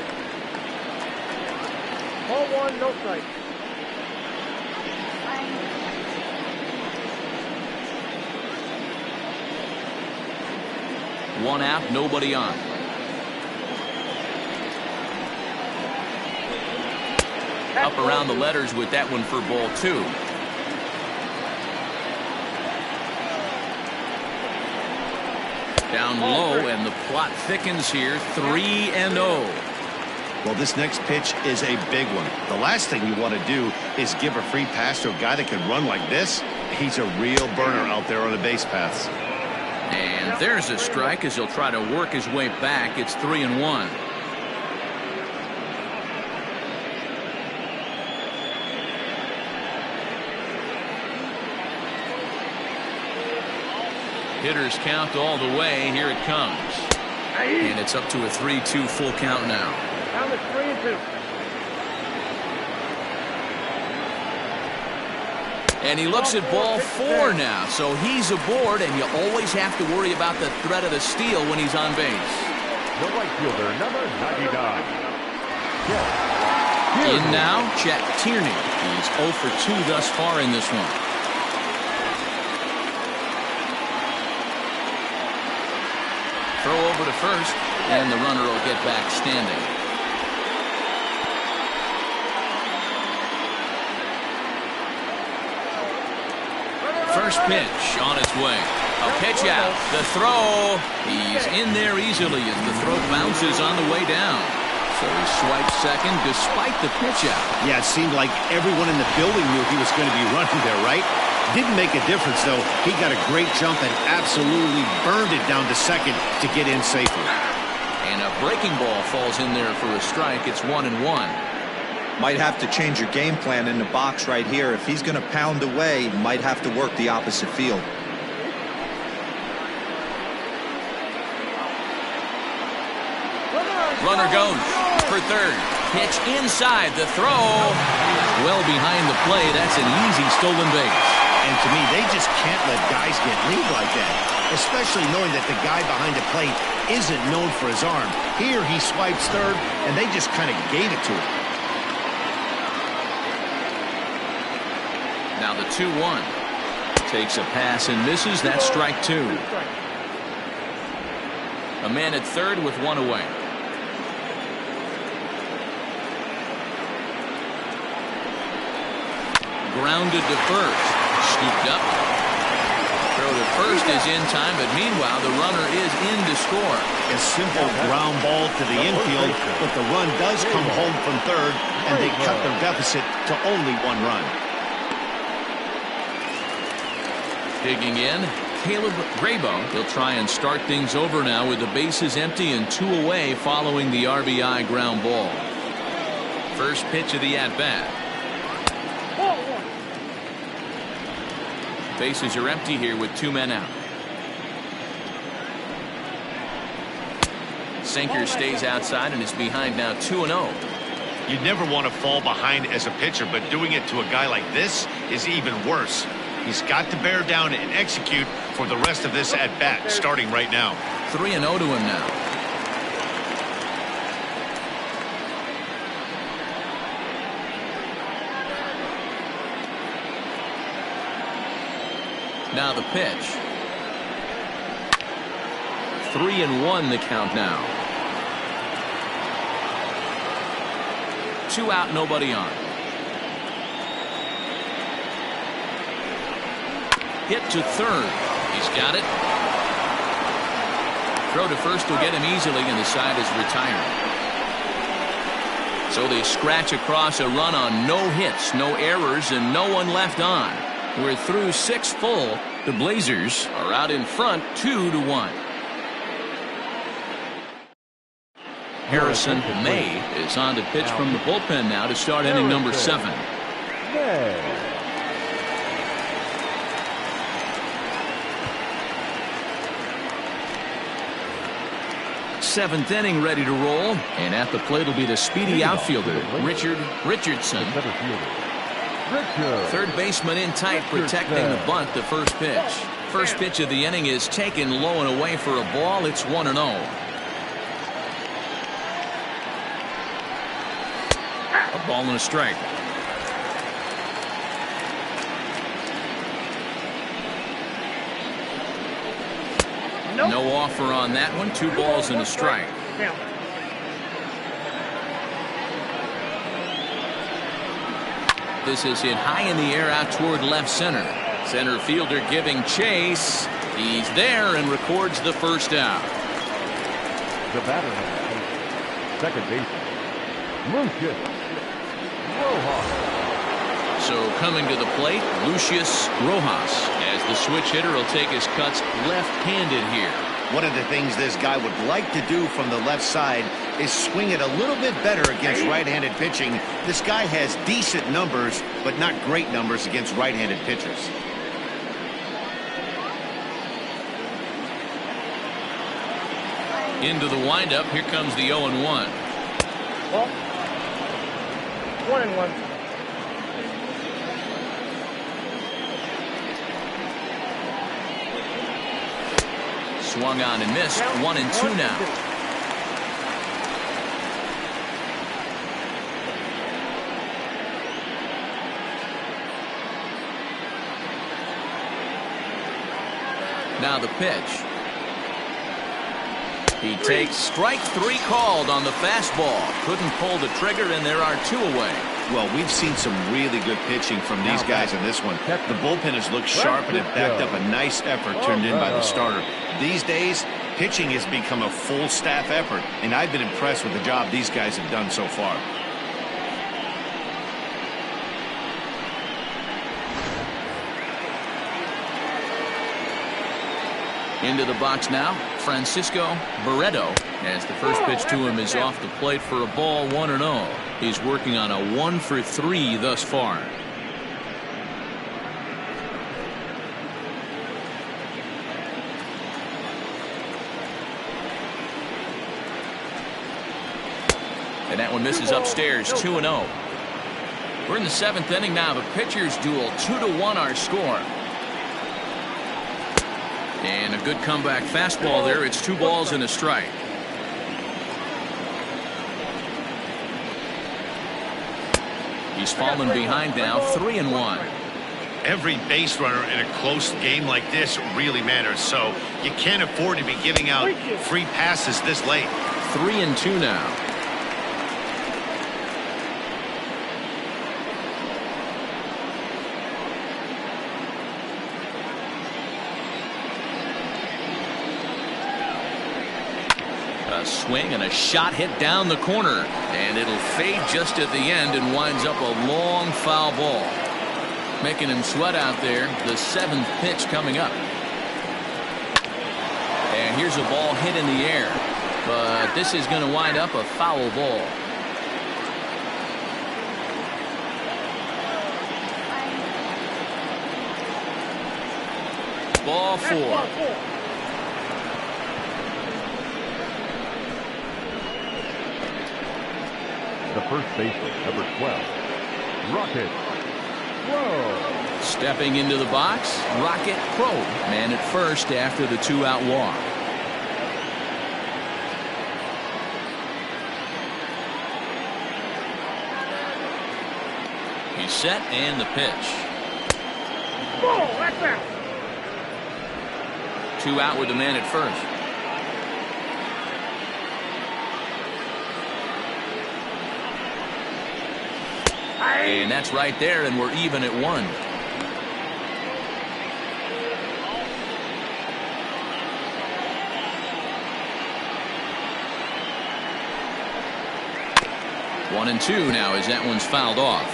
Ball 1, no strike. One out, nobody on. Up around the letters with that one for ball 2. Down low, and the plot thickens here. 3-0. Well, this next pitch is a big one. The last thing you want to do is give a free pass to a guy that can run like this. He's a real burner out there on the base paths. And there's a strike as he'll try to work his way back. It's 3-1. Hitters count all the way. Here it comes. And it's up to a 3-2 full count now. Down to 3-2. And he looks at ball 4 now. So he's aboard, and you always have to worry about the threat of the steal when he's on base. The right fielder, number 99. In now, Chet Tierney. He's 0 for 2 thus far in this one. Throw over to first, and the runner will get back standing. First pitch on its way. A pitch out. The throw. He's in there easily as the throw bounces on the way down. So he swipes second despite the pitch out. Yeah, it seemed like everyone in the building knew he was going to be running there, right? Didn't make a difference, though. He got a great jump and absolutely burned it down to second to get in safely. And a breaking ball falls in there for a strike. It's 1-1. Might have to change your game plan in the box right here. If he's going to pound away, might have to work the opposite field. Runner goes for third. Pitch inside. The throw well behind the play. That's an easy stolen base. And to me, they just can't let guys get lead like that, especially knowing that the guy behind the plate isn't known for his arm. Here he swipes third, and they just kind of gave it to him. Now the 2-1. Takes a pass and misses. That's strike two. A man at third with one away. Grounded to first. Scooped up. Throw to first is in time, but meanwhile the runner is in to score. A simple ground ball to the infield, but the run does come home from third, and they cut their deficit to only one run. Digging in, Caleb Grabo. He'll try and start things over now with the bases empty and two away following the RBI ground ball. First pitch of the at-bat. Bases are empty here with two men out. Sinker stays outside and is behind now 2-0. You never want to fall behind as a pitcher, but doing it to a guy like this is even worse. He's got to bear down and execute for the rest of this at-bat, starting right now. 3-0 to him now. Now the pitch. 3-1 the count now. 2 out, nobody on. Hit to third. He's got it. Throw to first will get him easily, and the side is retired. So they scratch across a run on no hits, no errors, and no one left on. We're through 6 full. The Blazers are out in front 2-1. Harrison May is on to pitch from the bullpen now to start inning number 7. Seventh inning ready to roll, and at the plate will be the speedy outfielder Richard Richardson. Third baseman in tight, protecting the bunt. The first pitch. First pitch of the inning is taken low and away for a ball. It's 1-0. A ball and a strike. No offer on that one. 2 balls and a strike. This is hit high in the air out toward left center. Center fielder giving chase. He's there and records the first out. The batter, second baseman, Lucius Rojas. So coming to the plate, Lucius Rojas, as the switch hitter will take his cuts left-handed here. One of the things this guy would like to do from the left side is swing it a little bit better against right-handed pitching. This guy has decent numbers, but not great numbers against right-handed pitchers. Into the windup, here comes the 0-1. Well, 1-1. Swung on and missed. 1-2 now. Now the pitch. He takes strike 3 called on the fastball. Couldn't pull the trigger, and there are 2 away. Well, we've seen some really good pitching from these guys in this one. The bullpen has looked sharp, and it backed up a nice effort turned in by the starter. These days, pitching has become a full staff effort, and I've been impressed with the job these guys have done so far. Into the box now, Francisco Barreto, as the first pitch to him is off the plate for a ball, 1-0. He's working on a 1-for-3 thus far. And that one misses upstairs, 2-0. We're in the 7th inning now. The pitchers duel, 2-1 our score. And a good comeback fastball there. It's 2 balls and a strike. He's fallen behind now, 3-1. Every base runner in a close game like this really matters, so you can't afford to be giving out free passes this late. 3-2 now. A swing and a shot hit down the corner, and it'll fade just at the end and winds up a long foul ball, making him sweat out there. The 7th pitch coming up, and here's a ball hit in the air, but this is going to wind up a foul ball. Ball 4. The first baseman, number 12, Rocket Crow. Stepping into the box, Rocket Crow, man at first after the 2-out walk. He's set, and the pitch. Whoa, that's out. 2 out with the man at first. And that's right there, and we're even at 1. One and 2 now as that one's fouled off.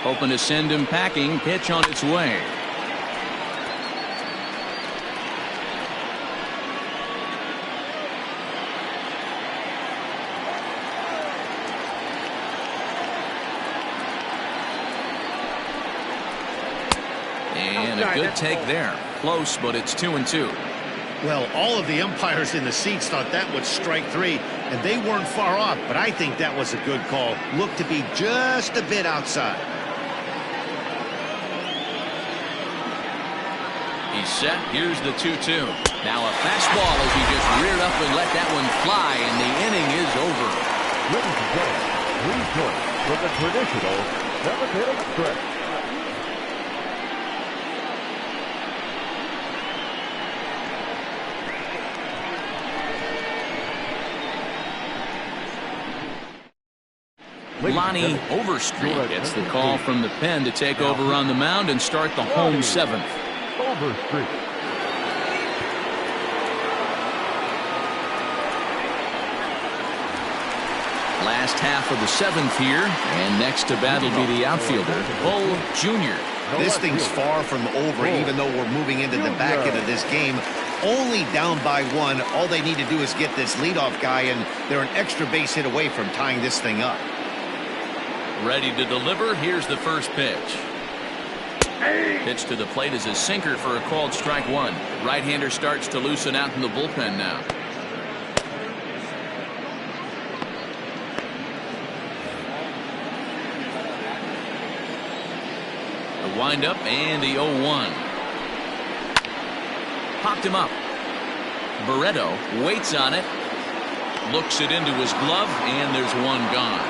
Hoping to send him packing. Pitch on its way. And a good take there. Close, but it's 2-2. Well, all of the umpires in the seats thought that was strike 3, and they weren't far off, but I think that was a good call. Looked to be just a bit outside. He's set. Here's the 2-2. Now a fastball as he just reared up and let that one fly, and the inning is over. Ladies and gentlemen, please join for the traditional 7th stretch. Lonnie Overstreet gets the call from the pen to take over on the mound and start the home 7th. Overstreet. Last half of the 7th here, and next to bat will be the outfielder, Bull Jr. This thing's far from over, even though we're moving into the back end of this game. Only down by 1. All they need to do is get this leadoff guy, and they're an extra base hit away from tying this thing up. Ready to deliver. Here's the first pitch. Pitch to the plate is a sinker for a called strike 1. Right-hander starts to loosen out in the bullpen now. The windup and the 0-1. Popped him up. Barreto waits on it. Looks it into his glove, and there's one gone.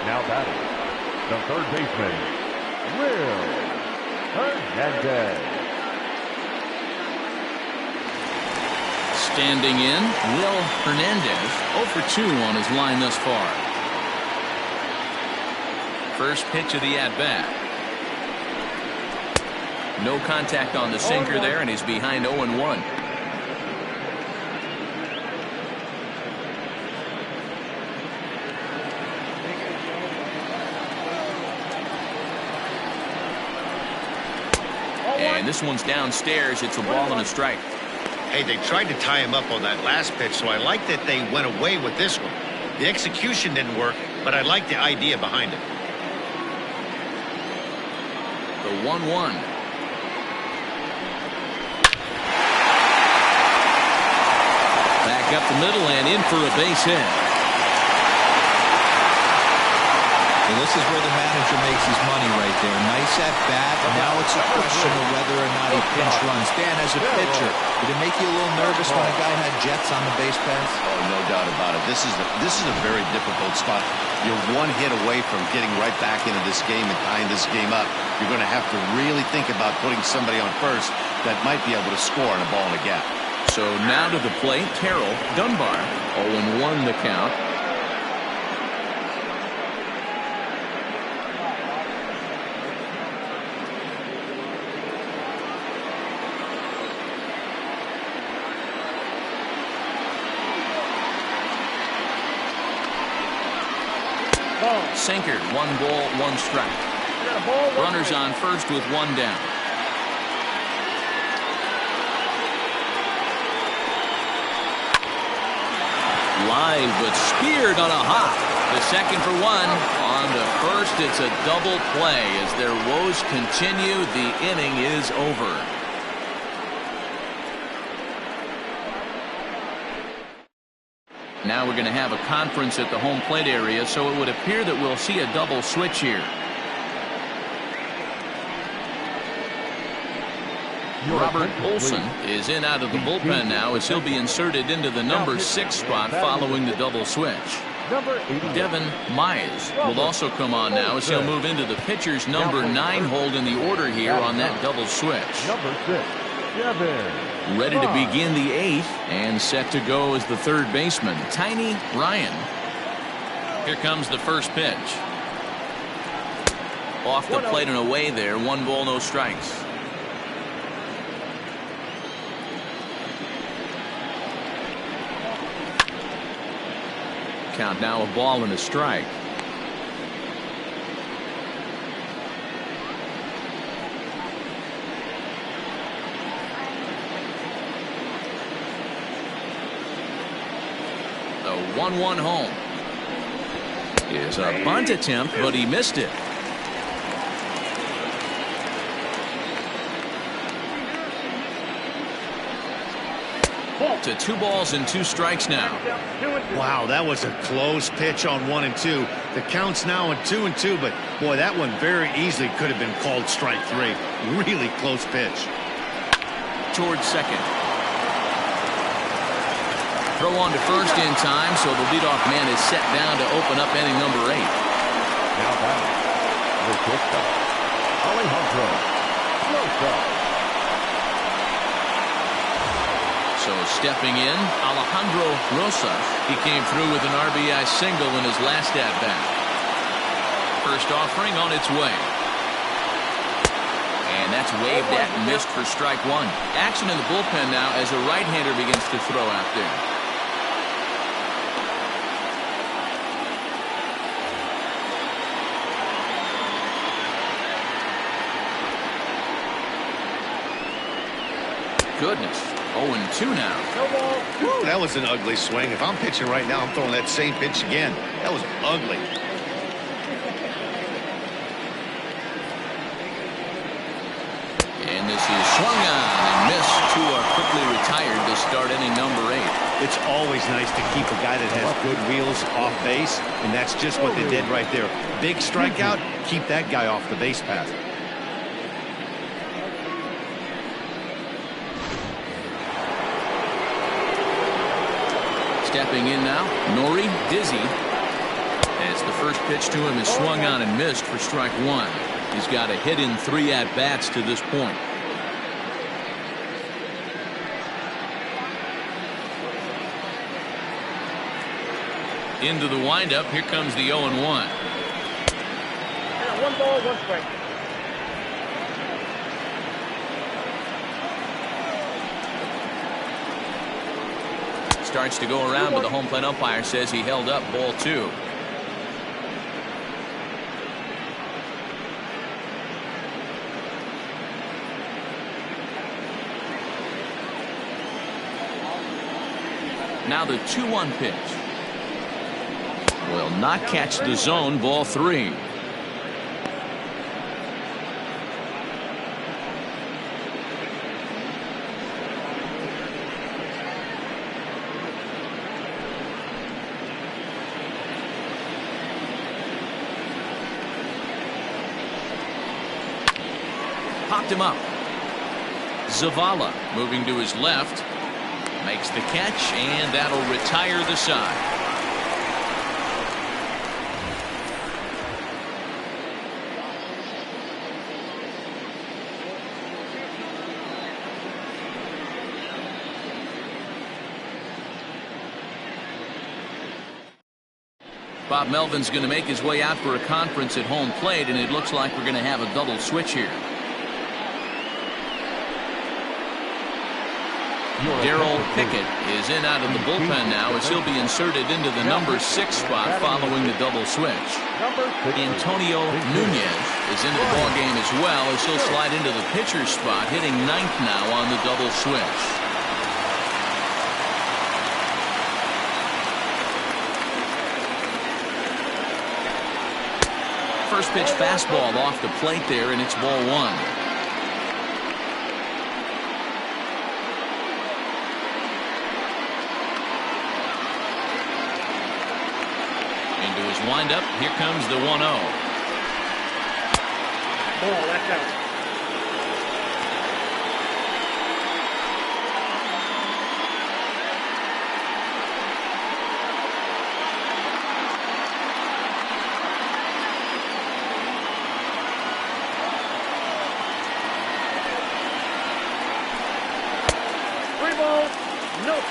Now batting, the third baseman, Will Hernandez. Standing in, Will Hernandez, 0 for 2 on his line thus far. First pitch of the at-bat. No contact on the sinker there, and he's behind 0-1. this one's downstairs. It's a ball and a strike. Hey, they tried to tie him up on that last pitch, so I like that they went away with this one. The execution didn't work, but I like the idea behind it. The 1-1. Back up the middle and in for a base hit. And this is where the manager makes his money right there. Nice at bat. Now it's a question of whether or not he pinch runs. Dan, as a pitcher, did it make you a little nervous when a guy had jets on the base pass? Oh, no doubt about it. This is a very difficult spot. You're one hit away from getting right back into this game and tying this game up. You're going to have to really think about putting somebody on first that might be able to score on a ball in a gap. So now to the plate, Terrell Dunbar. 0-1 the count. Sinker, 1 ball, 1 strike. Runners on first with 1 down. Line, but speared on a hop. The second for 1. On to first, it's a double play. As their woes continue, the inning is over. Now we're going to have a conference at the home plate area, so it would appear that we'll see a double switch here. Robert Olson is in out of the bullpen now, as he'll be inserted into the number 6 spot following the double switch. Devin Mize will also come on now, as he'll move into the pitcher's number 9 hold in the order here on that double switch. Number 6. Ready to begin the 8th and set to go as the third baseman, Tiny Ryan. Here comes the first pitch. Off the plate and away there. 1 ball, no strikes. Count now, a ball and a strike. The 1-1 home is a bunt attempt, but he missed it. To 2 balls and 2 strikes now. Wow, that was a close pitch on 1 and 2. The count's now at 2 and 2, but boy, that one very easily could have been called strike 3. Really close pitch. Towards second. Throw on to first in time, so the leadoff man is set down to open up inning number 8. Now back, the shortstop, Alejandro Rosa. So stepping in, Alejandro Rosa. He came through with an RBI single in his last at-bat. First offering on its way. And that's waved at and missed for strike 1. Action in the bullpen now as a right-hander begins to throw out there. Goodness. 0-2 now. Woo, that was an ugly swing. If I'm pitching right now, I'm throwing that same pitch again. That was ugly. And this is swung on and missed. 2 are quickly retired to start inning number 8. It's always nice to keep a guy that has good wheels off base, and that's just what they did right there. Big strikeout, keep that guy off the base path. Stepping in now, Nori Dizzy. As the first pitch to him is swung on and missed for strike 1. He's got a hit in 3 at-bats to this point. Into the windup, here comes the 0-1. 1 ball, 1 strike. Starts to go around, but the home plate umpire says he held up ball 2. Now the 2-1 pitch. Will not catch the zone. Ball 3. Popped him up. Zavala moving to his left. Makes the catch, and that'll retire the side. Bob Melvin's going to make his way out for a conference at home plate, and it looks like we're going to have a double switch here. Darrell Pickett is in out of the bullpen now as he'll be inserted into the number 6 spot following the double switch. Antonio Nunez is into the ballgame as well as he'll slide into the pitcher's spot, hitting 9th now on the double switch. First pitch fastball off the plate there, and it's ball 1. Into his windup. Here comes the 1-0. Ball, that's out.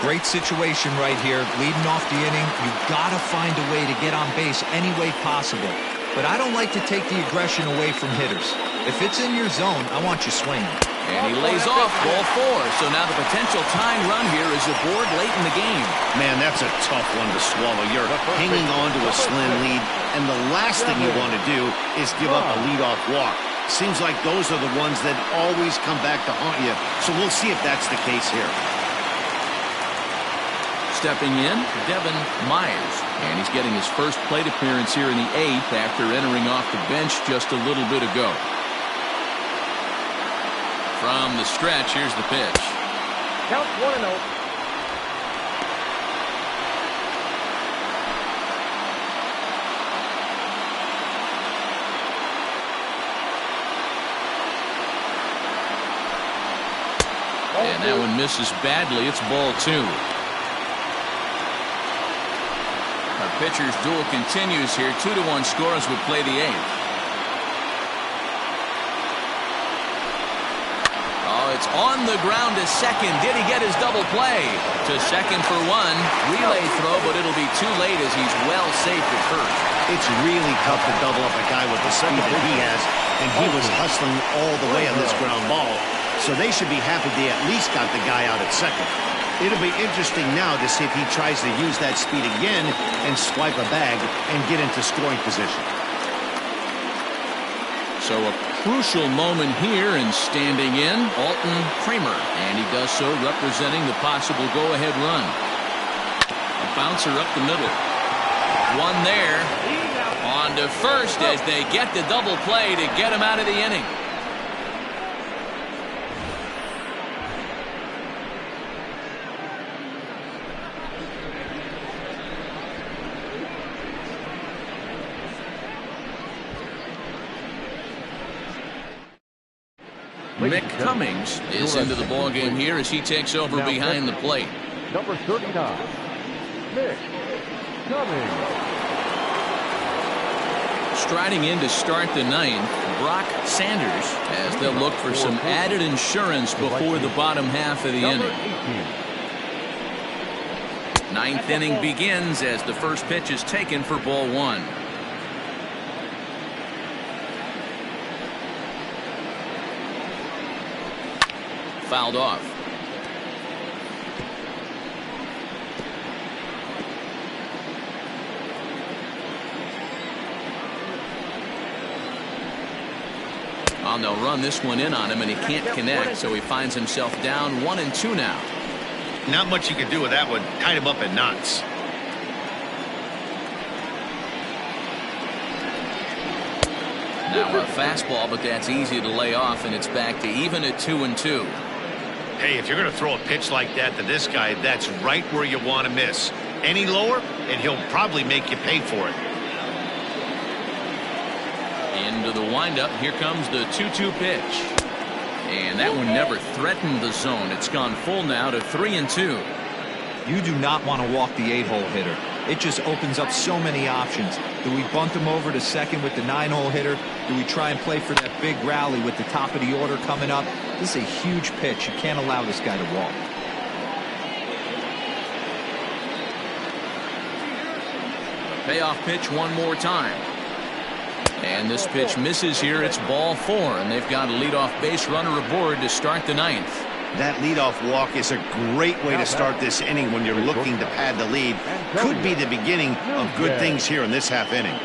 Great situation right here, leading off the inning. You've got to find a way to get on base any way possible. But I don't like to take the aggression away from hitters. If it's in your zone, I want you swinging. And he lays off ball 4. So now the potential tying run here is aboard late in the game. Man, that's a tough one to swallow. You're hanging on to a slim lead, and the last thing you want to do is give up a leadoff walk. Seems like those are the ones that always come back to haunt you. So we'll see if that's the case here. Stepping in, Devin Myers, and he's getting his first plate appearance here in the 8th after entering off the bench just a little bit ago. From the stretch, here's the pitch. Count 1-0. And that one misses badly. It's ball 2. Our pitcher's duel continues here. 2-1 score as we play the 8th. Oh, it's on the ground to second. Did he get his double play? To second for 1. Relay throw, but it'll be too late as he's well safe at first. It's really tough to double up a guy with the speed that he has, and he was hustling all the way on this ground ball. So they should be happy they at least got the guy out at second. It'll be interesting now to see if he tries to use that speed again and swipe a bag and get into scoring position. So a crucial moment here, and standing in, Alton Kramer. And he does so representing the possible go-ahead run. A bouncer up the middle. One there. On to first as they get the double play to get him out of the inning. Mick Cummings is into the ballgame here as he takes over behind the plate. Number 39, Mick Cummings. Striding in to start the 9th, Brock Sanders, as they'll look for some added insurance before the bottom half of the inning. 9th inning begins as the first pitch is taken for ball 1. Fouled off. Oh, they'll run this one in on him, and he can't connect, so he finds himself down 1-2 now. Not much you can do with that one. Tied him up in knots. Now a fastball, but that's easy to lay off, and it's back to even at 2-2. Hey, if you're going to throw a pitch like that to this guy, that's right where you want to miss. Any lower, and he'll probably make you pay for it. Into the windup. Here comes the 2-2 pitch. And that one never threatened the zone. It's gone full now to 3-2. You do not want to walk the 8-hole hitter. It just opens up so many options. Do we bunt him over to second with the 9-hole hitter? Do we try and play for that big rally with the top of the order coming up? This is a huge pitch. You can't allow this guy to walk. Payoff pitch one more time. And this pitch misses here. It's ball 4, and they've got a leadoff base runner aboard to start the 9th. That leadoff walk is a great way to start this inning when you're looking to pad the lead. Could be the beginning of good things here in this half inning.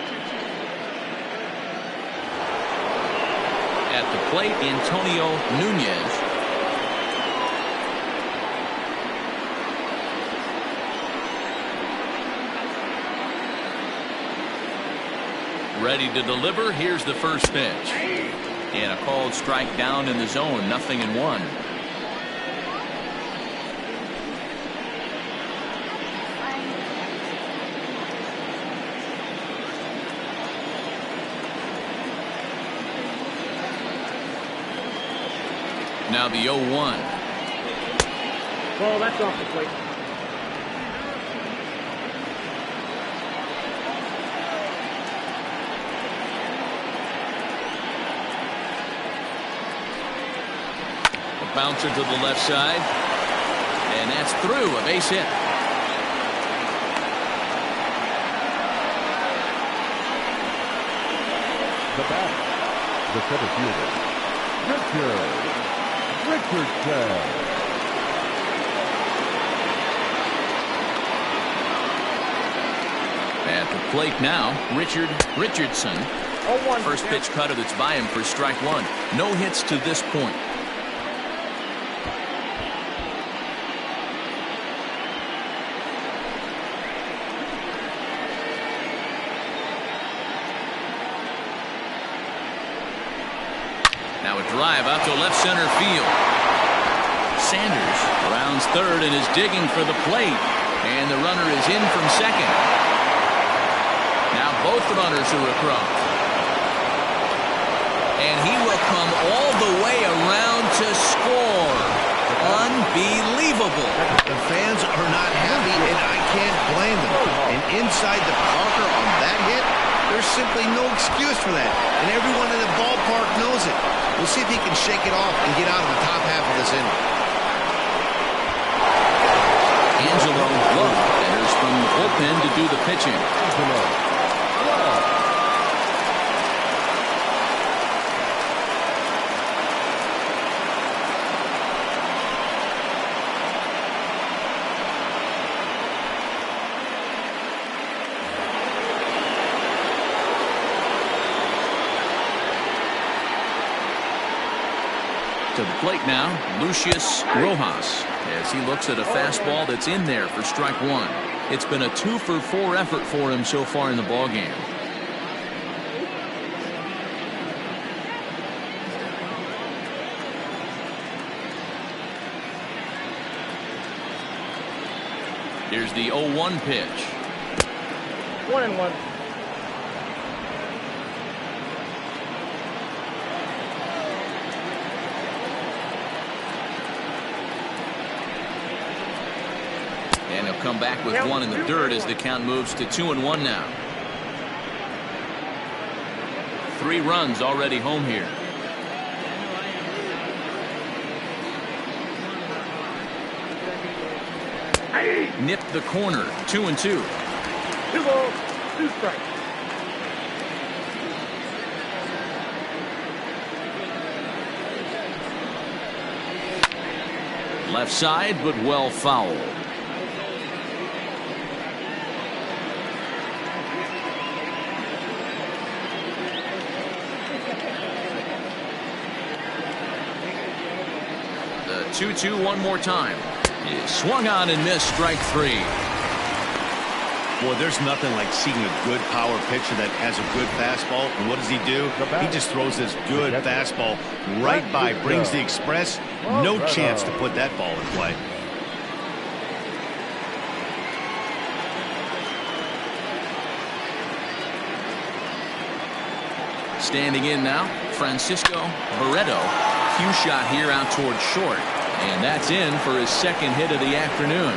At the plate, Antonio Nunez. Ready to deliver. Here's the first pitch. And a called strike down in the zone. 0-1. Now the 0-1. Well, that's off the plate. A bouncer to the left side. And that's through. A base hit. The batter, the center fielder, Richardson. At the plate now, Richardson. First pitch cutter that's by him for strike 1. No hits to this point. Now a drive out to left center field. Sanders rounds third and is digging for the plate. And the runner is in from second. Now both runners are across. And he will come all the way around to score. Unbelievable. The fans are not happy, and I can't blame them. And inside the Parker on that hit, there's simply no excuse for that. And everyone in the ballpark knows it. We'll see if he can shake it off and get out of the top half of this inning. Angelo Love enters from the bullpen to do the pitching. To the plate now, Lucius Rojas, as he looks at a fastball that's in there for strike 1. It's been a 2-for-4 effort for him so far in the ballgame. Here's the 0-1 pitch. 1-1. And he'll come back with one in the dirt as the count moves to 2-1 now. 3 runs already home here. Nipped the corner. 2-2. 2 balls, 2 strikes. Left side, but well fouled. The 2-2 one more time. He swung on and missed, strike 3. Boy, there's nothing like seeing a good power pitcher that has a good fastball. And what does he do? He just throws this good fastball right by, brings the express. No chance to put that ball in play. Standing in now, Francisco Barreto. Cue shot here out towards short. And that's in for his second hit of the afternoon.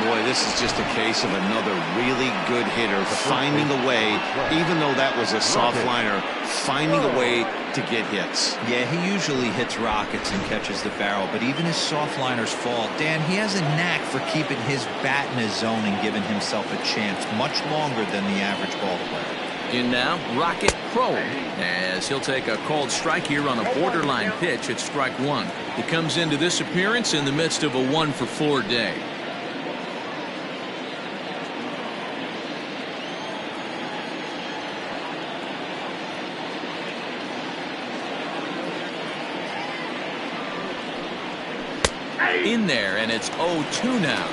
Boy, this is just a case of another really good hitter finding a way, even though that was a soft liner, finding a way to get hits. Yeah, he usually hits rockets and catches the barrel, but even his soft liners fall. Dan, he has a knack for keeping his bat in his zone and giving himself a chance much longer than the average ball player. In now, Rocket Crow, as he'll take a called strike here on a borderline pitch at strike 1. He comes into this appearance in the midst of a 1-for-4 day. In there, and it's 0-2 now.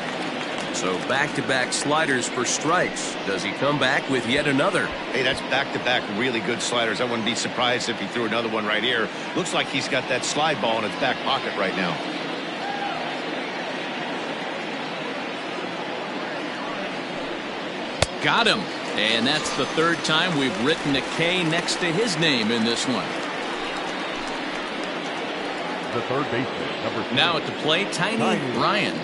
So back-to-back sliders for strikes. Does he come back with yet another? Hey, that's back-to-back really good sliders. I wouldn't be surprised if he threw another one right here. Looks like he's got that slide ball in his back pocket right now. Got him. And that's the third time we've written a K next to his name in this one. The third baseman, number 3. Now at the plate, Tiny Ryan.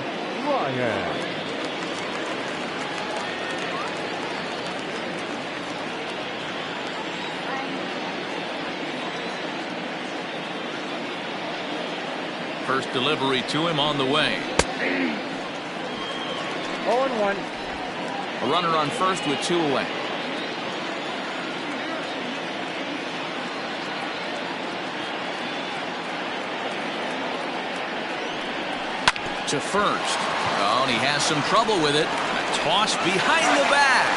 First delivery to him on the way. 0-1. A runner on first with 2 away. To first. Oh, and he has some trouble with it. A toss behind the back.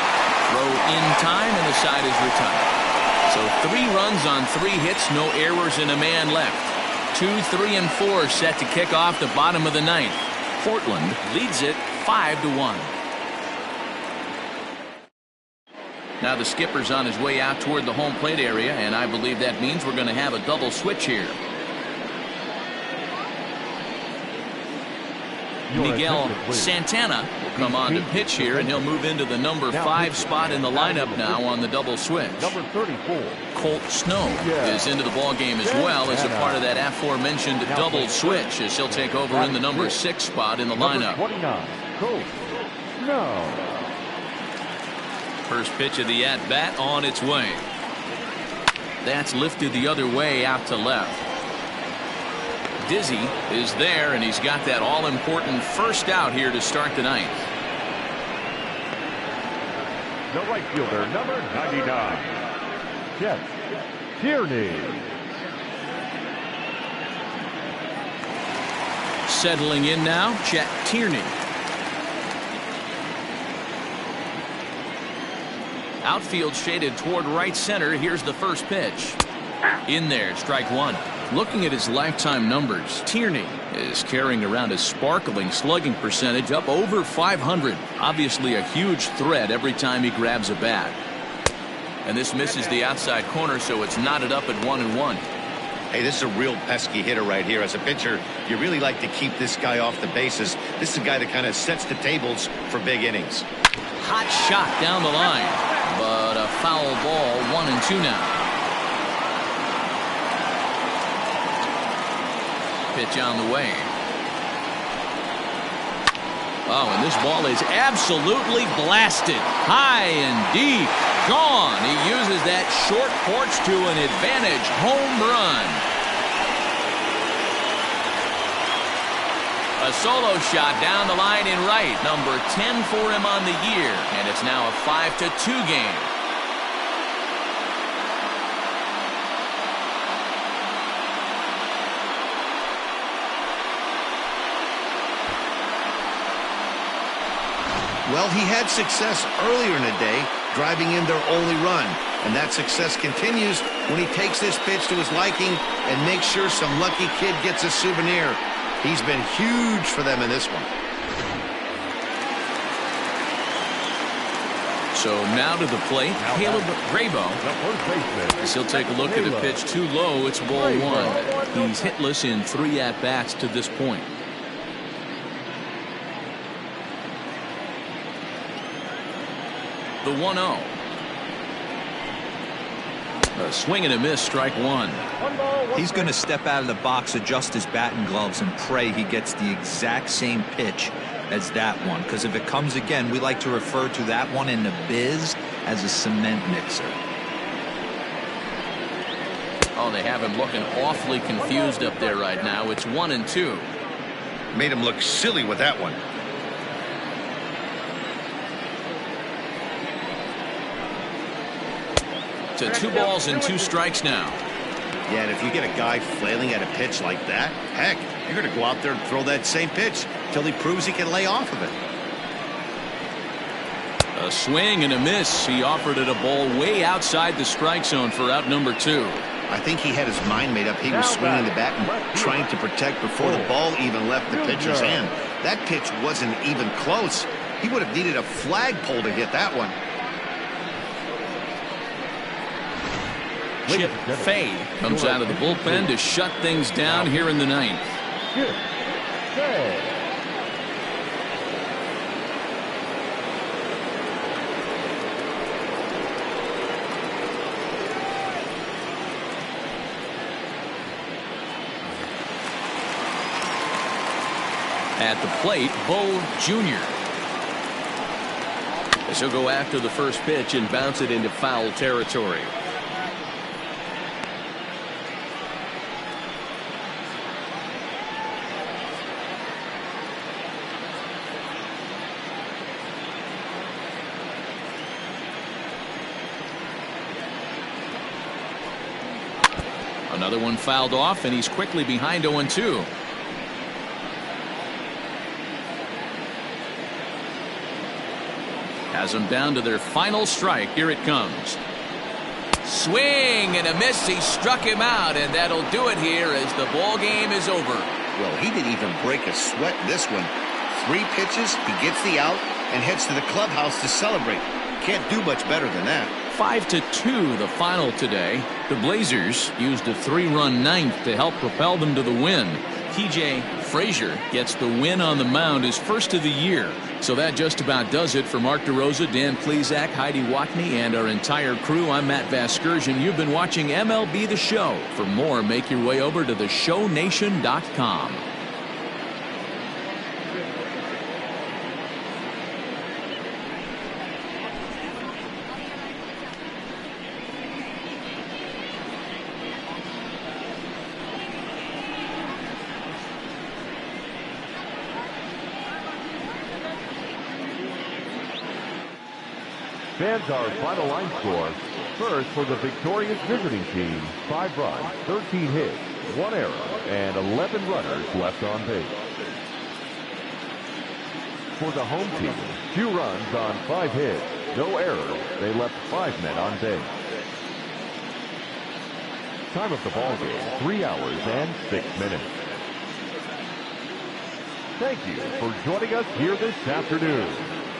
Throw in time, and the side is retired. So 3 runs on 3 hits, no errors, and a man left. 2, 3, and 4 set to kick off the bottom of the 9th. Portland leads it 5-1. Now the skipper's on his way out toward the home plate area, and I believe that means we're going to have a double switch here. Miguel Santana will come on to pitch here, and he'll move into the number 5 spot in the lineup now on the double switch. Number 34. Colt Snow is into the ball game as well as a part of that aforementioned double switch, as he'll take over in the number 6 spot in the lineup. 29. Colt Snow. First pitch of the at-bat on its way. That's lifted the other way out to left. Dizzy is there, and he's got that all-important first out here to start the 9th. The right fielder, number 99. Chet Tierney. Settling in now, Chet Tierney. Outfield shaded toward right center. Here's the first pitch. In there, strike 1. Looking at his lifetime numbers, Tierney is carrying around a sparkling slugging percentage up over 500. Obviously a huge threat every time he grabs a bat. And this misses the outside corner, so it's knotted up at 1-1. Hey, this is a real pesky hitter right here. As a pitcher, you really like to keep this guy off the bases. This is a guy that kind of sets the tables for big innings. Hot shot down the line, but a foul ball, 1-2 now. Pitch on the way. Oh, and this ball is absolutely blasted. High and deep. Gone. He uses that short porch to an advantage home run. A solo shot down the line in right. Number 10 for him on the year. And it's now a 5-2 game. Well, he had success earlier in the day, driving in their only run. And that success continues when he takes this pitch to his liking and makes sure some lucky kid gets a souvenir. He's been huge for them in this one. So now to the plate, Caleb Graybo. As he'll take a look at a pitch too low, it's ball one. He's hitless in 3 at-bats to this point. The 1-0. A swing and a miss, strike one. He's going to step out of the box, adjust his batting gloves, and pray he gets the exact same pitch as that one, because if it comes again, we like to refer to that one in the biz as a cement mixer. Oh, they have him looking awfully confused up there right now. It's 1-2. Made him look silly with that one. To 2 balls and 2 strikes now. Yeah, and if you get a guy flailing at a pitch like that, heck, you're going to go out there and throw that same pitch till he proves he can lay off of it. A swing and a miss. He offered it a ball way outside the strike zone for out number 2. I think he had his mind made up. He was swinging the bat and trying to protect before the ball even left the pitcher's hand. That pitch wasn't even close. He would have needed a flagpole to hit that one. Chip Fay comes out of the bullpen to shut things down here in the 9th. At the plate, Bo Jr. As he'll go after the first pitch and bounce it into foul territory. Another one fouled off, and he's quickly behind 0-2. Has them down to their final strike. Here it comes. Swing and a miss. He struck him out, and that'll do it here as the ball game is over. Well, he didn't even break a sweat in this one. 3 pitches, he gets the out and heads to the clubhouse to celebrate. Can't do much better than that. 5-2 the final today. The Blazers used a 3-run 9th to help propel them to the win. TJ Frazier gets the win on the mound, his first of the year. So that just about does it for Mark DeRosa, Dan Plesac, Heidi Watney, and our entire crew. I'm Matt Vasgersian. You've been watching MLB The Show. For more, make your way over to theshownation.com. Fans, our final line score. First, for the victorious visiting team, 5 runs, 13 hits, 1 error, and 11 runners left on base. For the home team, 2 runs on 5 hits, no errors. They left 5 men on base. Time of the ball game, 3 hours and 6 minutes. Thank you for joining us here this afternoon.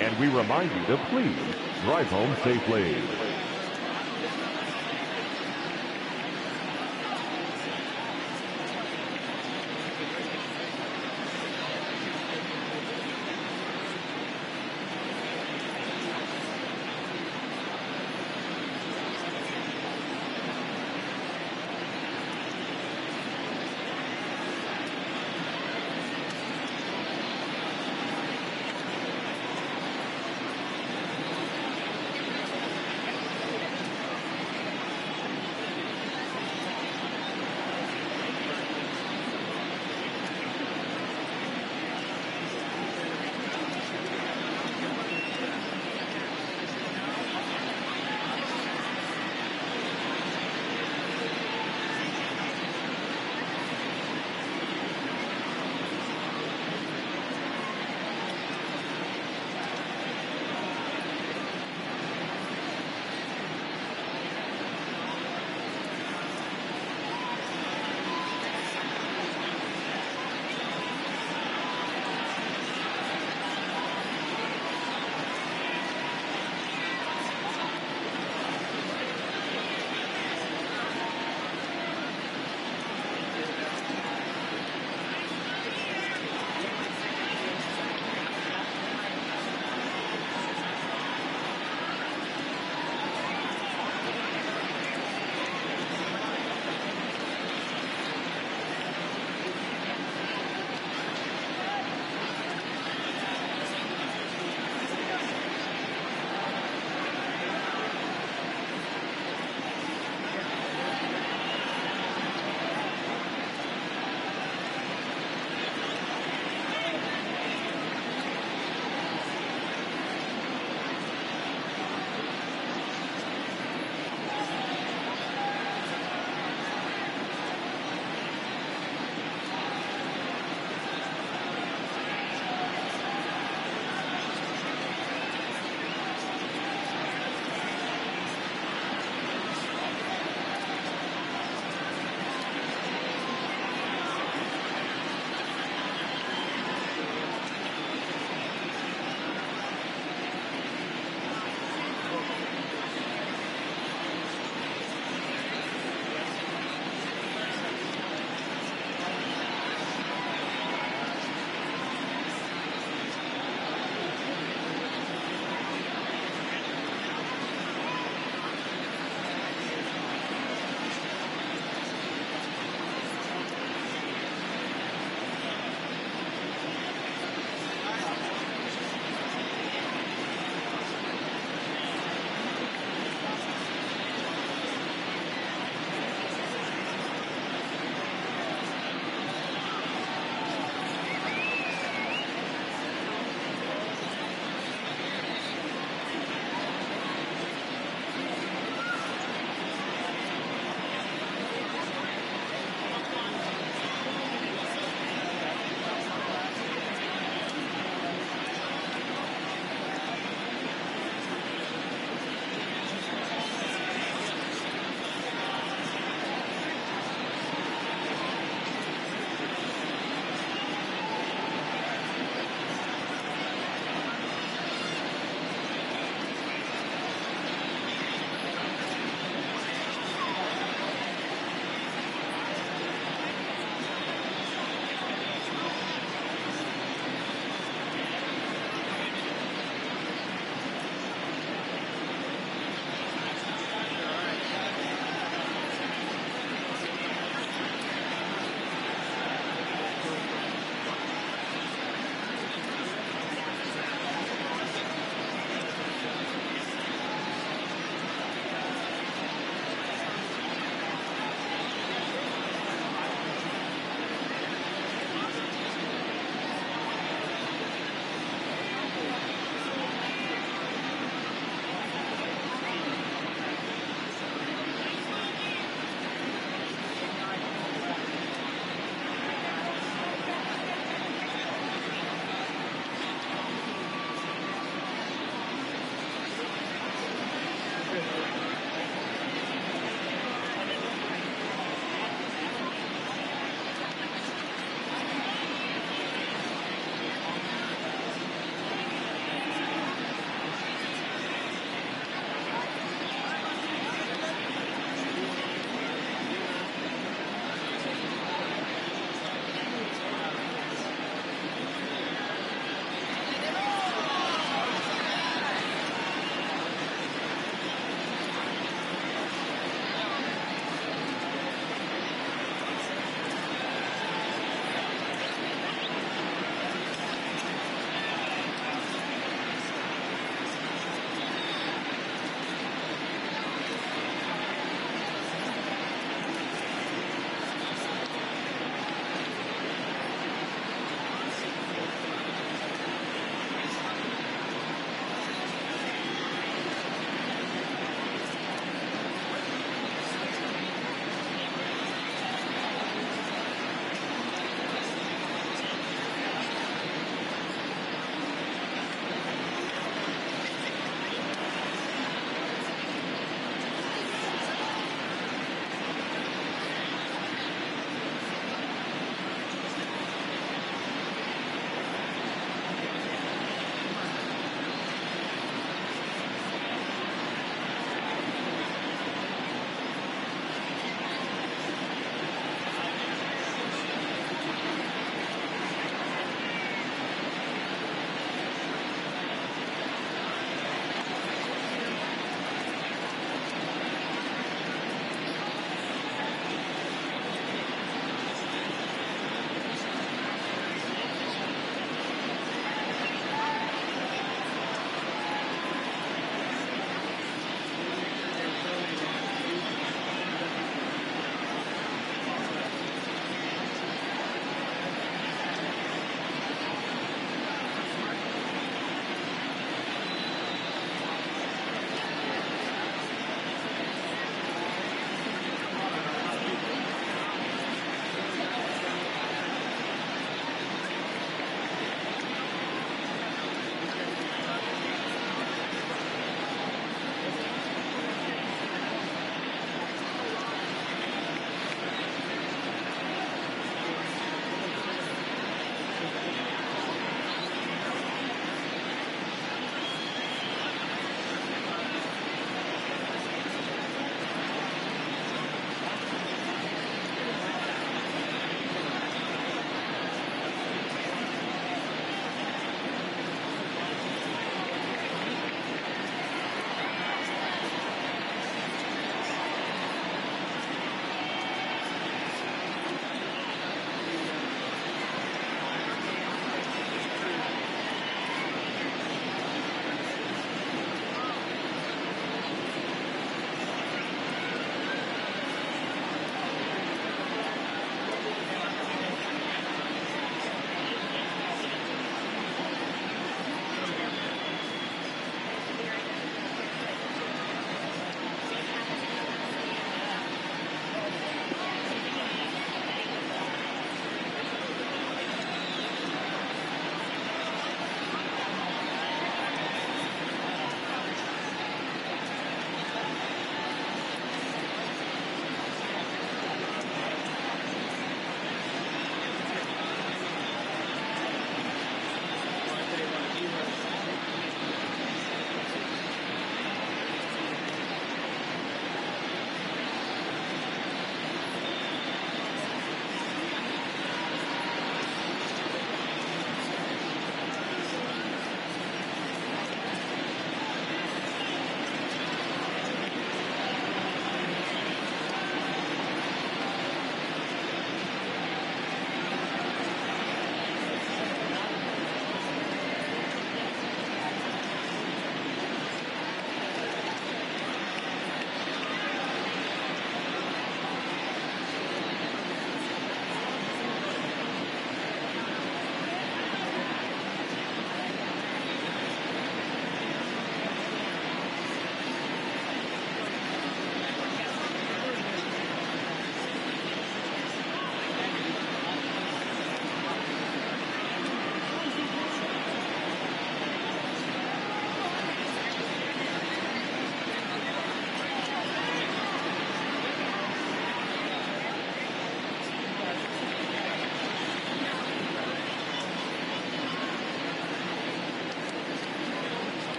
And we remind you to please drive home safely.